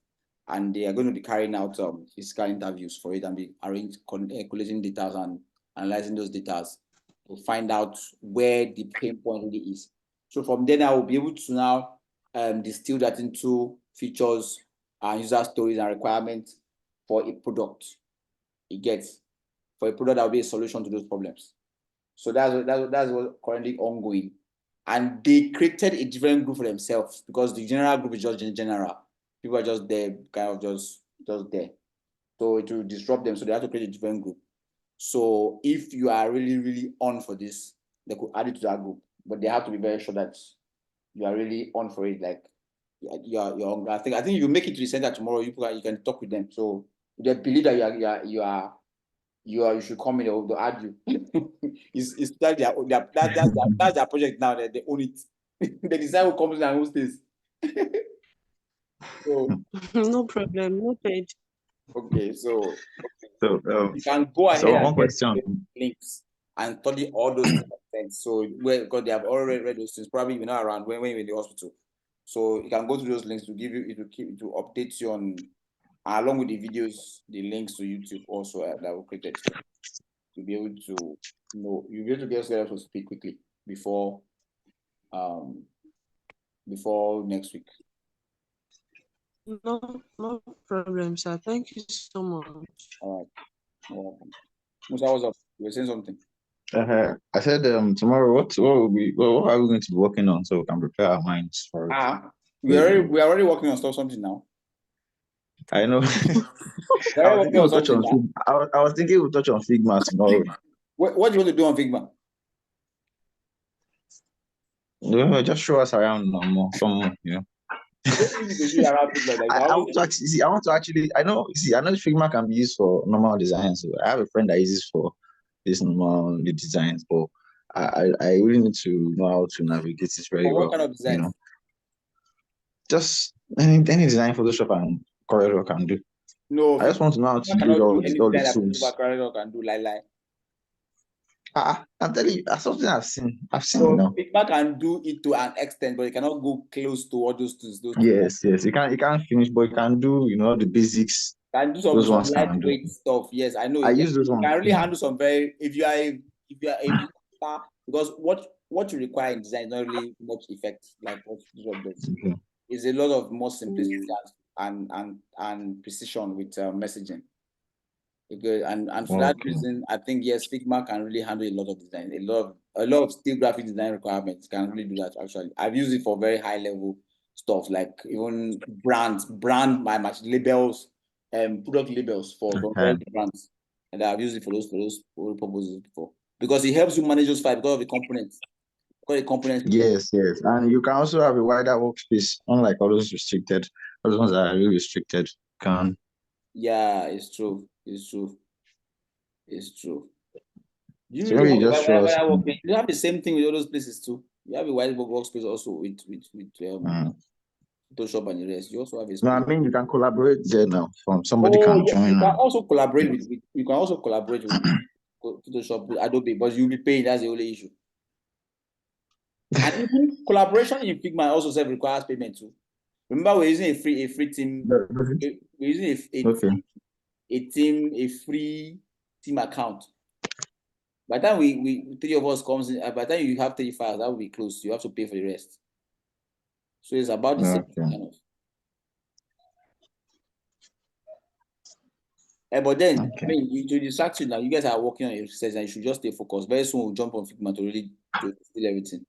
And they are going to be carrying out physical interviews for it and be collating data and analyzing those data to find out where the pain point really is. So from then I will be able to now distill that into features and user stories and requirements for a product. It gets for a product that will be a solution to those problems. So that's what's currently ongoing. And they created a different group for themselves because the general group is just general. People are just there, kind of just there. So it will disrupt them. So they have to create a different group. So if you are really, really on for this, they could add it to that group. But they have to be very sure that you are really on for it. Like you're on. I think if you make it to the center tomorrow, you can talk with them. So they believe that you should come in, they'll add you. It's like that's their project now. They own it. They decide who comes in and who stays. So No problem, no page. okay, so So, you can go ahead so one and get question. links and study all those things. So because they have already read those things, probably you're not around when you're in the hospital. So you can go to those links to give you to update you on, along with the videos, the links to YouTube also that were created. you'll be able to know, you'll be able to get yourself to speak quickly before next week. No problem, sir. Thank you so much. All right. You're welcome. Musa, what's up? You were saying something. I said tomorrow what are we going to be working on so we can prepare our minds for it. We are already working on something now. I know. I was thinking we'll touch on Figma tomorrow. What do you want to do on Figma? No, just show us around more, some, you know. I want to actually, I know Figma can be used for normal designs. So I have a friend that uses for this normal designs, but I really need to know how to navigate it very well. What kind of design? You know, just any design Photoshop and Corel can do. No, I just want to know how to use all the tools. Can do like. I'm telling you, that's something I've seen. So now. Figma can do it to an extent, but it cannot go close to all those tools. Yes. You can't finish, but you can do, you know, the basics. Can do some lightweight stuff. Yes, I know. I use those ones. Can really handle some very if you are because what you require in design is not really much effect like what Photoshop does. It's a lot of more simplicity and precision with messaging. Because and for that reason, I think yes, Figma can really handle a lot of design, a lot of still graphic design requirements can really do that. Actually, I've used it for very high level stuff like even brand labels, product labels for brands, and I've used it for those purposes before because it helps you manage those files because of the components. Yes, and you can also have a wider workspace, unlike all those restricted. Those ones that are really restricted can. Yeah, it's true. You so maybe just show us. You have the same thing with all those places too. You have a wide workspace also with Photoshop and the rest. You also have a space. No, I mean you can collaborate there now. From somebody can join. You can also collaborate with Photoshop with Adobe, but you'll be paying. That's the only issue. And even collaboration in Figma also requires payment too. Remember, we're using a free team. We're using a free team account. By the time we three of us comes in, by the time you have 3 files, that will be closed. You have to pay for the rest. So it's about the same kind of. But then, I mean, to distract you now, you guys are working on your research and you should just stay focused. Very soon we'll jump on Figma to really steal everything.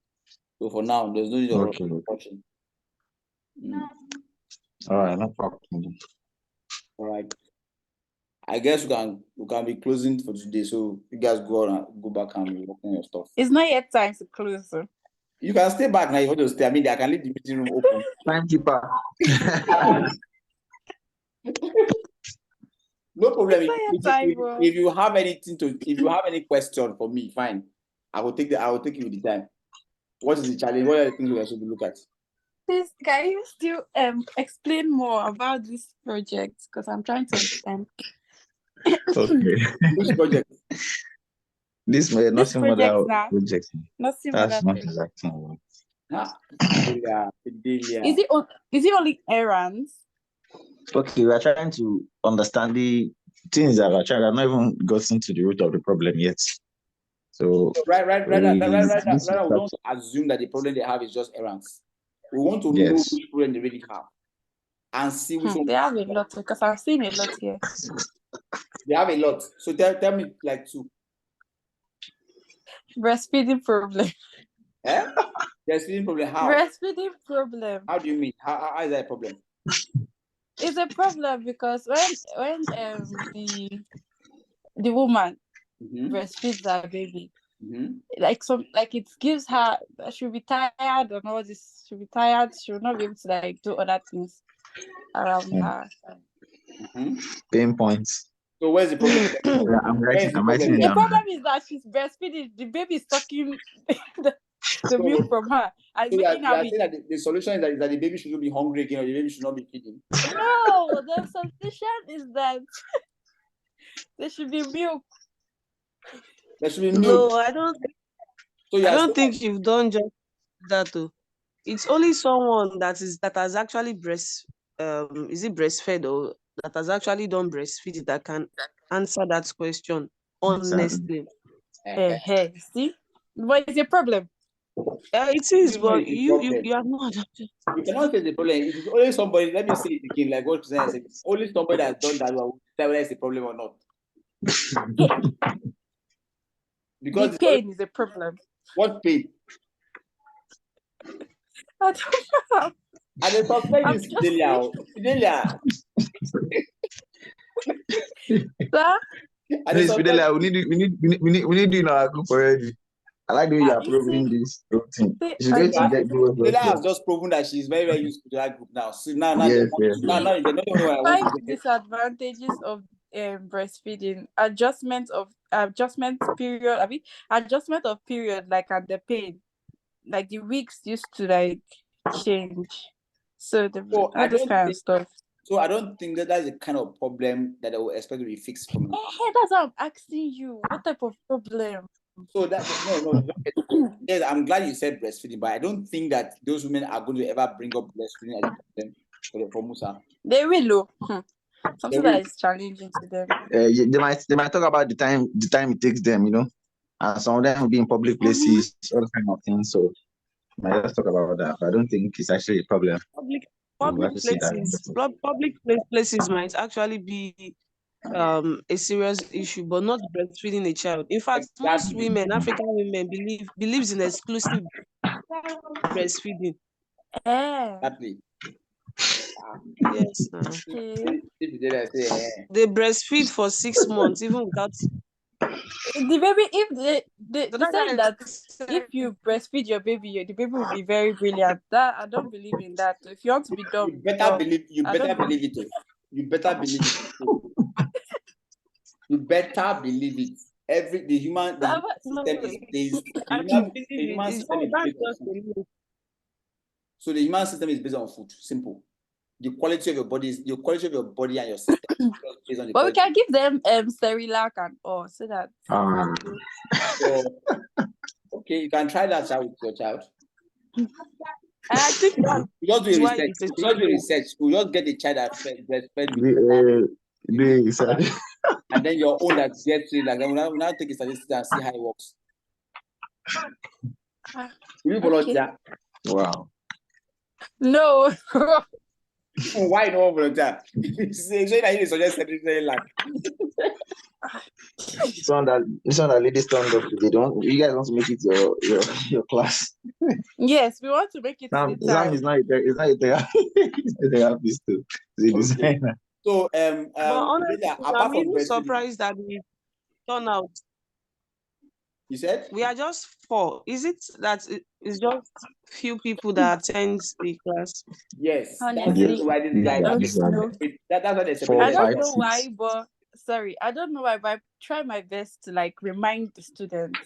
So for now, there's no need of rushing. All right, no problem. All right. I guess we can be closing for today. So you guys go back and work on your stuff. It's not yet time to close. So. You can stay back now if you want to stay. I mean, I can leave the meeting room open. Timekeeper. No problem. If you have any question for me, fine. I will take you with the time. What is the challenge? What are the things we should look at? Please, can you still explain more about this project? Because I'm trying to understand. Okay. Which project? This nothing more than project. Nothing That's more not exactly. Is it only errands? Okay, we are trying to understand the things that we're trying. I've not even gotten to the root of the problem yet. So right now, we don't assume that the problem they have is just errands. We want to know which problem they really have and see which one. They have a lot because I've seen a lot here. They have a lot. So tell me like 2. Breastfeeding problem. Breastfeeding problem. How? Breastfeeding problem. How do you mean? How is that a problem? It's a problem because when the woman breastfeeds her baby, like it gives her, she'll be tired and all this. She'll be tired. She will not be able to like do other things around her. Pain points. So where's the problem? I'm writing The down. problem is that she's breastfeeding. The baby is sucking the milk from her. And so making her that the solution is that the baby should not be hungry again, or the baby should not be feeding. No, the solution is that there should be milk. There should be milk. No, I don't think you've done just that too. It's only someone that has actually breastfed or that has actually done breastfeeding that can answer that question. honestly. See, but it's a problem. It is, You know but it's a you problem. have not adapted. You cannot say the problem. It is only somebody. Let me say it again, like what Susanna said. Only somebody has done that will tell whether it's a problem or not. Because The pain is a problem. what pain? I don't know. And the suspect is Fidelia. Fidelia. Sir? And the Please, suspect, Fidelia, we need you in our group already. I like the way you are proving this thing. She's going to get good. Fidelia has just proven that she's very, very useful to that group now. So now, Yes. now, they're not the only one I want Five to get. disadvantages of breastfeeding: adjustment period. I mean, adjustment of period, like at the pain, like the weeks used to like change. So all this kind of stuff. So I don't think that that's the kind of problem that I would expect to be fixed from. Hey, that's what I'm asking you. What type of problem? So that no. Yes, I'm glad you said breastfeeding, but I don't think that those women are going to ever bring up breastfeeding as a problem for Musa. They will. Something that is challenging to them. They might talk about the time it takes them, and some of them will be in public places, all kind of things. So I just talk about that, but I don't think it's actually a problem. Public places might actually be a serious issue, but not breastfeeding a child. In fact, most women, African women, believes in exclusive breastfeeding. Exactly. Yes. They breastfeed for 6 months, even without the baby. If they say that if you breastfeed your baby, the baby will be very brilliant. That I don't believe in that. If you want to be dumb, you better believe it. You better believe it. You better believe it. The human system is based. So the human system is based on food. Simple. The quality of your body and your system is based on the but we can give them Cerelac and all, so that. So, okay, you can try that out with your child. I think you just do research. You just get the child that breastfed with and then your own that gets it. Like, we'll now take a statistic and see how it works. Will you volunteer? Wow. No. Why no volunteer? This one that ladies turned up today. You guys want to make it your class? Yes, we want to make it. Sam is not a therapist too. He's a designer. So but honestly, I'm even surprised that we turn out. You said we are just 4. Is it that it's just few people that attend the class? Yes. Honestly, that's why they separate. I don't know why, but I don't know why, but I try my best to like remind the students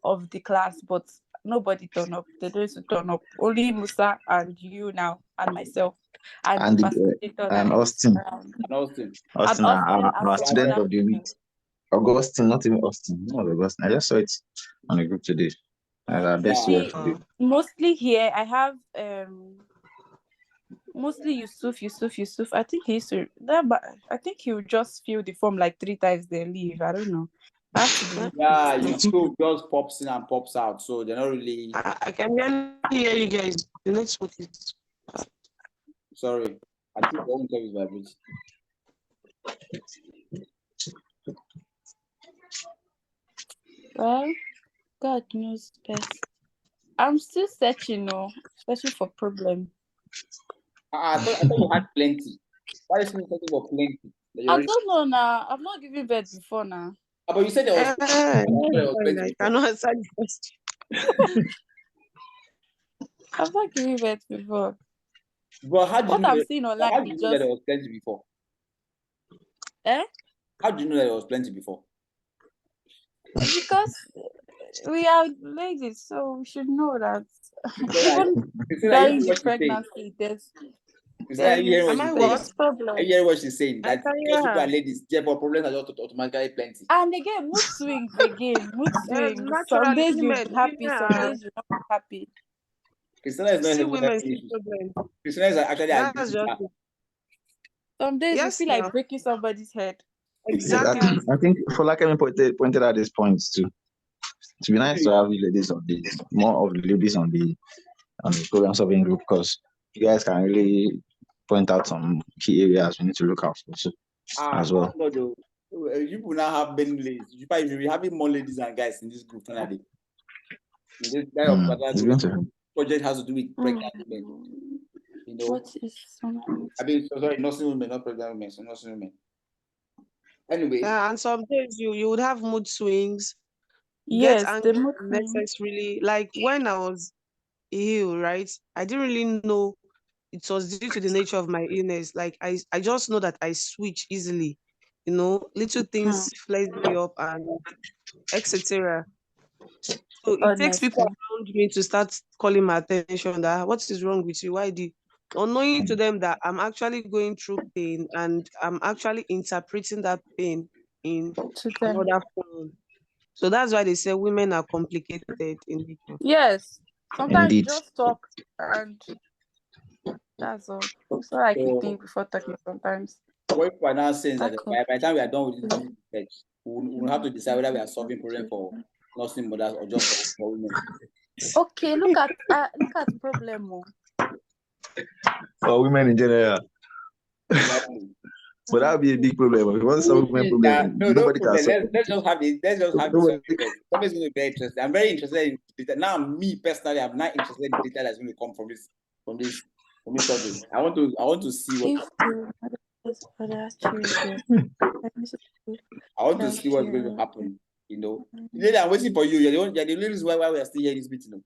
of the class, but nobody turn up. They don't turn up. Only Musa and you now and myself and Austin. Austin, our student of the week. Augustine, not even Austin. No, Augustine. I just saw it on the group today. Mostly here, I have mostly Yusuf. I think he used to that, but I think he would just fill the form like 3 times then leave. I don't know. Yusuf just pops in and pops out, so they're not really. I can hear you guys. The next one is. Sorry, I think the service vibrates. Well, God knows best. I'm still searching for problem. I thought you had plenty. Why is you searching for plenty? I don't know now. I've not given birth before now. But you said there was plenty. I cannot answer the question. I've not given birth before. But how do you know I'm seeing online that there was plenty before? How do you know that there was plenty before? Because we are ladies, so we should know that. Even during the pregnancy, there's Are you hearing what she's saying? That because people are ladies, therefore problems are just automatically plenty. And again, mood swings. Some days you'll be happy, some days you're not happy. Christina is not women. Christina is actually some days you feel like breaking somebody's head. Exactly. I think Folakemi pointed out these points too. To be nice to have ladies on the more of the ladies on the program solving group, because you guys can really point out some key areas we need to look out for as well. No, you will not have many ladies. You will be having more ladies and guys in this group finally. This project has to do with pregnant women. You know, what is I mean, sorry, nursing women, not pregnant women, so nursing women. Anyway. Yeah, and some days you would have mood swings. Yes, get angry unnecessarily. Like when I was ill, right? I didn't really know it was due to the nature of my illness. Like I just know that I switch easily. You know, little things flare me up and etc. So it takes people around me to start calling my attention that what is wrong with you? Why do you? Unknowing to them that I'm actually going through pain and I'm actually interpreting that pain in another form. So that's why they say women are complicated in nature. Yes. Sometimes you just talk and that's all. So I keep thinking before talking sometimes. What we're now saying is that by the time we are done with this research, we'll have to decide whether we are solving problem for nursing mothers or just for women. Okay, look at problem. For women in general. But that would be a big problem. If you want to solve women problem, nobody can solve it. Let's just have it. Let's just have it. Somebody's going to be very interested. I'm very interested in data. Now, me personally, I'm not interested in data that's going to come from this survey. I want to see what. I want to see what's going to happen. You know, I'm waiting for you. You're the only reason why we are still here in this meeting.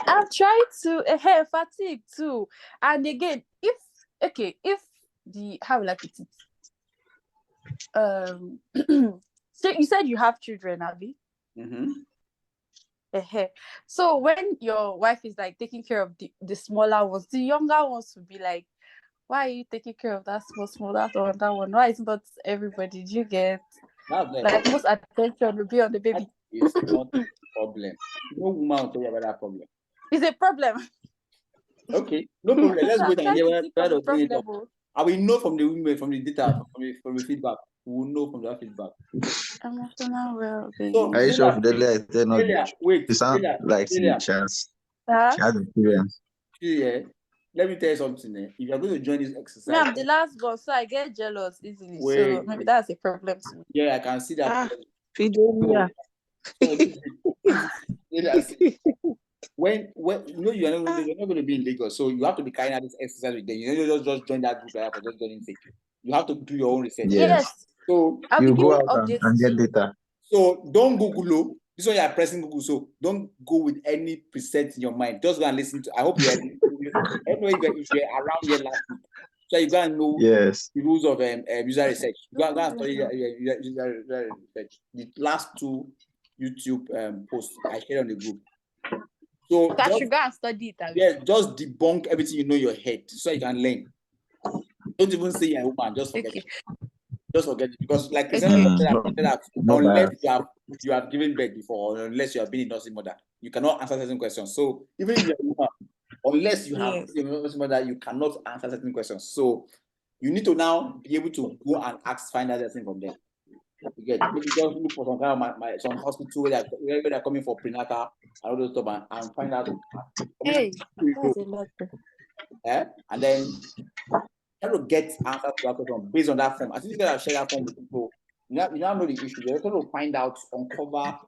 I'm trying to fatigue too. And again, if how will I put it? So you said you have children, Abby. So when your wife is like taking care of the smaller ones, the younger ones will be like, why are you taking care of that small that one? Why is not everybody? Do you get like most attention will be on the baby? It's not a problem. No woman will tell you about that problem. It's a problem. Okay, no problem. Let's wait and hear whether bring it up. I will know from the women, from the data, from the feedback. We will know from that feedback. Emotional well-being. So, are you sure they're not? Wait, it sounds like she has experience. Yeah. Let me tell you something. If you're going to join this exercise, I'm the last one, so I get jealous easily. So maybe that's a problem to me. Yeah, I can see that. When you know you're not going to be in Lagos, so you have to be carrying out this exercise with them. You don't just join that group for just joining sake. You have to do your own research. Yes. So you go out and get data. So don't Google. This one you are pressing Google. So don't go with any preset in your mind. Just go and listen to. I hope you're if you're around here last week, so you go and know the rules of user research. Go and study user research. The last two YouTube posts I shared on the group. So I should go and study it. Yeah, just debunk everything you know in your head so you can learn. Don't even say you're a woman, just forget it. Just forget it. Because like unless you have given birth before, or unless you have been a nursing mother, you cannot answer certain questions. So even if you're a woman, unless you have been a nursing mother, you cannot answer certain questions. So you need to now be able to go and find out everything from them. You get maybe just look for some kind of some hospital where they're coming for prenatal and all those stuff and find out. Hey, that's a lot. And then try to get answers to that question based on that form. As soon as you guys share that form with people, you now know the issue. You're trying to find out, uncover,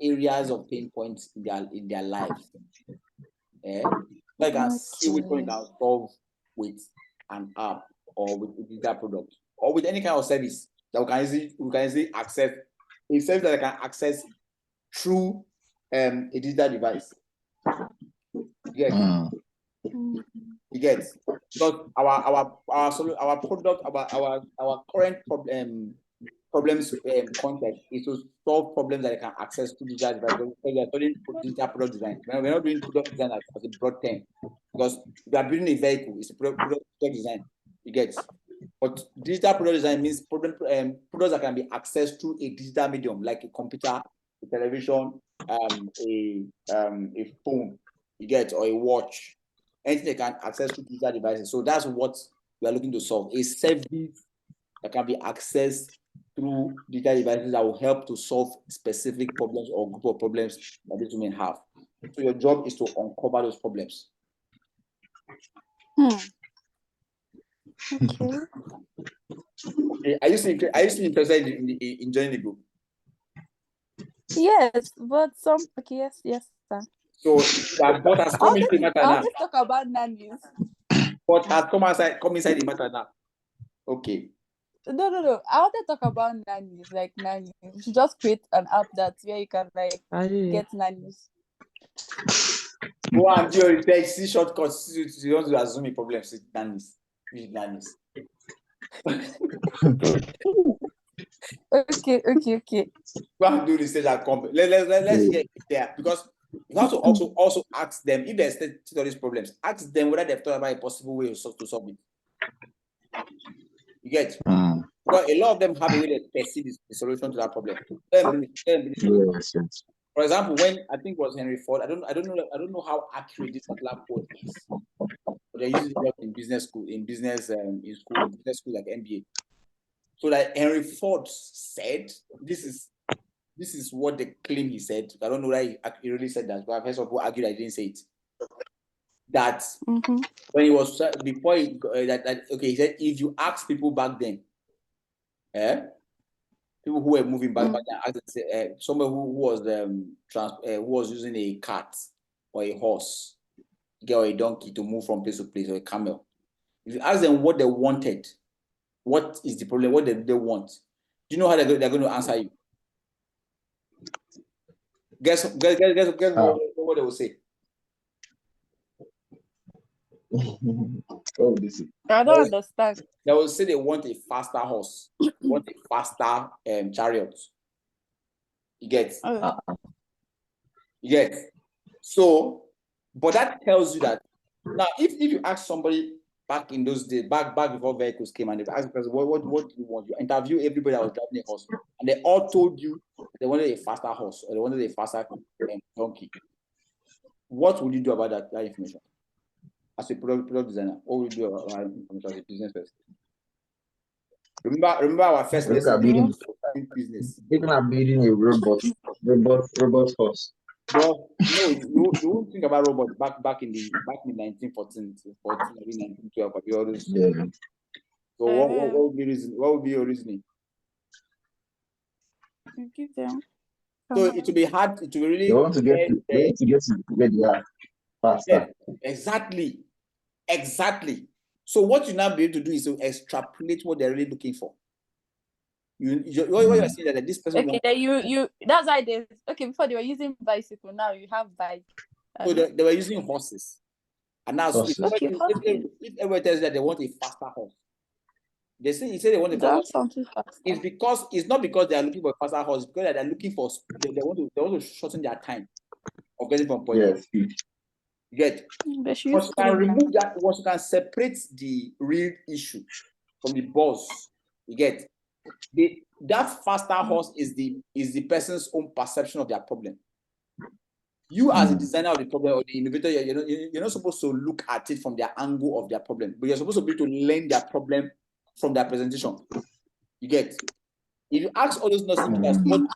areas of pain points in their lives. Like I see which one you can solve with an app or with a digital product or with any kind of service that we can easily access. A service that I can access through a digital device. You get because our product, our current problems context is to solve problems that I can access through digital device. We are studying digital product design. We're not doing product design as a broad term because we are building a vehicle. It's a product design. You get. But digital product design means products that can be accessed through a digital medium like a computer, a television, a phone, you get, or a watch. Anything they can access through digital devices. So that's what we are looking to solve. A service that can be accessed through digital devices that will help to solve specific problems or group of problems that these women have. So your job is to uncover those problems. Okay. Are you still interested in joining the group? Yes, but some yes, sir. So that but has come into the matter now. Let's talk about nannies. But has come inside the matter now. Okay. No. I want to talk about nannies, like nannies. You should just create an app that's where you can like get nannies. Go and do your research, see shortcuts. You don't do assuming problems with nannies. Okay. Go and do research and come. Let's get there, because you have to also ask them if there's still these problems. Ask them whether they've thought about a possible way to solve it. You get? Because a lot of them have a way to perceive the solution to that problem. For example, when I think it was Henry Ford, I don't know how accurate this particular quote is, but they use it in business school, in business school like MBA. So that Henry Ford said, this is what they claim he said. I don't know whether he really said that, but I've heard some people argue that he didn't say it. That when he was before he he said, if you ask people back then, people who were moving back then, somebody who was using a cart or a horse, or a donkey to move from place to place, or a camel. If you ask them what they wanted, what is the problem, what they want, do you know how they're going to answer you? Guess what they will say? I don't understand. They will say they want a faster horse, want a faster chariot. You get? You get? So, but that tells you that now, if you ask somebody back in those days, back before vehicles came, and they asked the person, what do you want? You interview everybody that was driving a horse, and they all told you they wanted a faster horse or they wanted a faster donkey. What would you do about that information? As a product designer, what would you do about that information as a business person? Remember our first lesson in business. Even I'm building a robot horse. Well, no, you won't think about robots back in 1914, 1912. So what would be reason? What would be your reasoning? You give them. So it will be hard. It will really. They want to get to where they are faster. Yeah, exactly. So what you now be able to do is to extrapolate what they're really looking for. What you're saying that this person. Okay, then you. That's why they. Okay, before they were using bicycle, now you have bike. So they were using horses, and now if everybody tells you that they want a faster horse, they say they want a faster horse. It's not because they are looking for a faster horse, because they're looking for they want to shorten their time of getting from point. Yes. You get. Once you can remove that, once you can separate the real issue from the buzz, you get. That faster horse is the person's own perception of their problem. You as a designer of the problem or the innovator, you're not supposed to look at it from their angle of their problem, but you're supposed to be able to learn their problem from their presentation. You get. If you ask all those nursing people,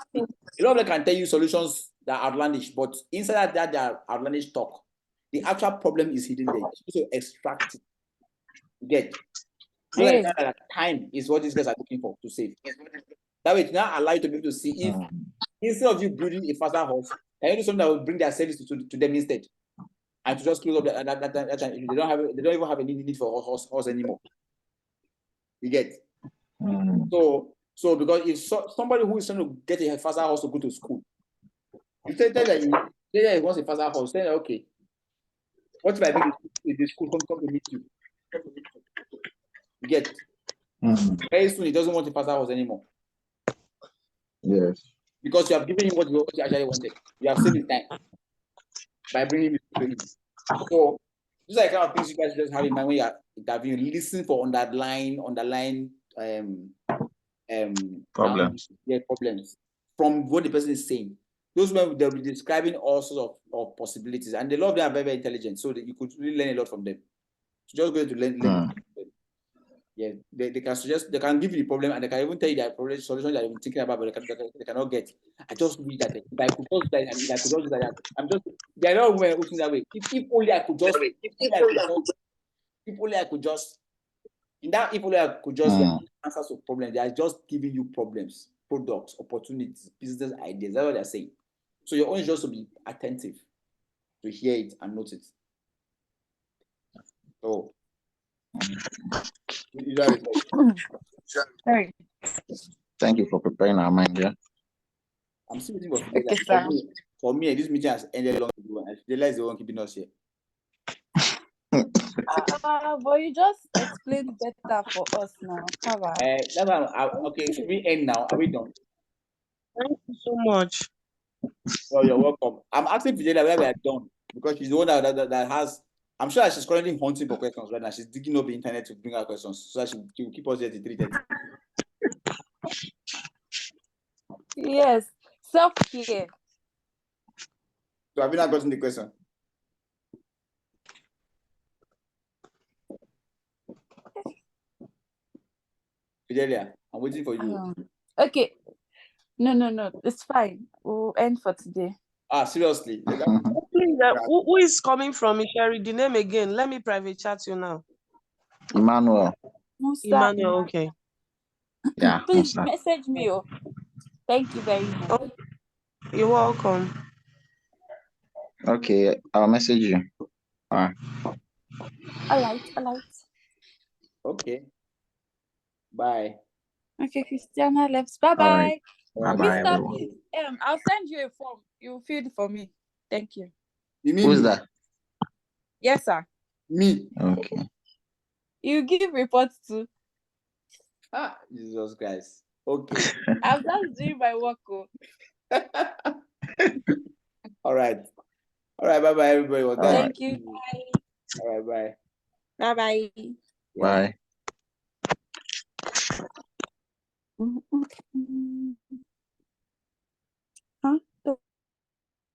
a lot of them can tell you solutions that are outlandish, but inside that they are outlandish talk. The actual problem is hidden there. You're supposed to extract it. You get. So that time is what these guys are looking for to save. That way, it now allow you to be able to see if instead of you building a faster horse, can you do something that will bring their service to them instead, and to just close up that time. They don't even have any need for horse anymore. You get. So because if somebody who is trying to get a faster horse to go to school, you tell that he wants a faster horse, say okay, what if I bring the school come to meet you? You get. Very soon he doesn't want a faster horse anymore. Yes. Because you have given him what you actually wanted. You have saved his time by bringing him to him. So these are the kind of things you guys just have in mind when you are interviewing. Listen for underlying problems. Problems from what the person is saying. Those men, they'll be describing all sorts of possibilities, and a lot of them are very, very intelligent, so that you could really learn a lot from them. So just going to learn. Yeah, they can suggest, they can give you the problem, and they can even tell you that problem solution that you've been thinking about, but they cannot get. I just wish that if I could just that, and if I could just do that, I'm just, there are not women who think that way. If only I could just, if only I could just, in that, if only I could just answer some problems, they are just giving you problems, products, opportunities, business ideas. That's what they're saying. So your own is just to be attentive, to hear it and note it. So, Sorry. Thank you for preparing our mind. Yeah. I'm still waiting for Okay, Fidela. For me, this meeting has ended long ago, and Fidela is the one keeping us here. But you just explained better for us now. That's why okay, should we end now? Are we done? Thank you so much. Oh, you're welcome. I'm asking Fidela where we are done, because she's the one that has. I'm sure that she's currently hunting for questions right now. She's digging up the internet to bring her questions, so that she will keep us here till 3:30. Yes, self-care. So have you not gotten the question? Fidelia, I'm waiting for you. Okay. No. It's fine. We'll end for today. Seriously? Please, who is coming from Sherry? The name again. Let me private chat you now. Emmanuel. Emmanuel, okay. Yeah. Please message me. Thank you very much. Oh, you're welcome. Okay, I'll message you. All right. Okay. Bye. Okay, Christiana left. Bye-bye. Right. Bye-bye, Mr. everyone. Please, I'll send you a form. You fill it for me. Thank you. You mean Who's me? that? Yes, sir. Me. Okay. You give reports too. Jesus Christ. Okay. I'm just doing my work. All right. Bye-bye, everybody. Thank you. Bye. All right. Bye. Bye. Bye. Mm-hmm.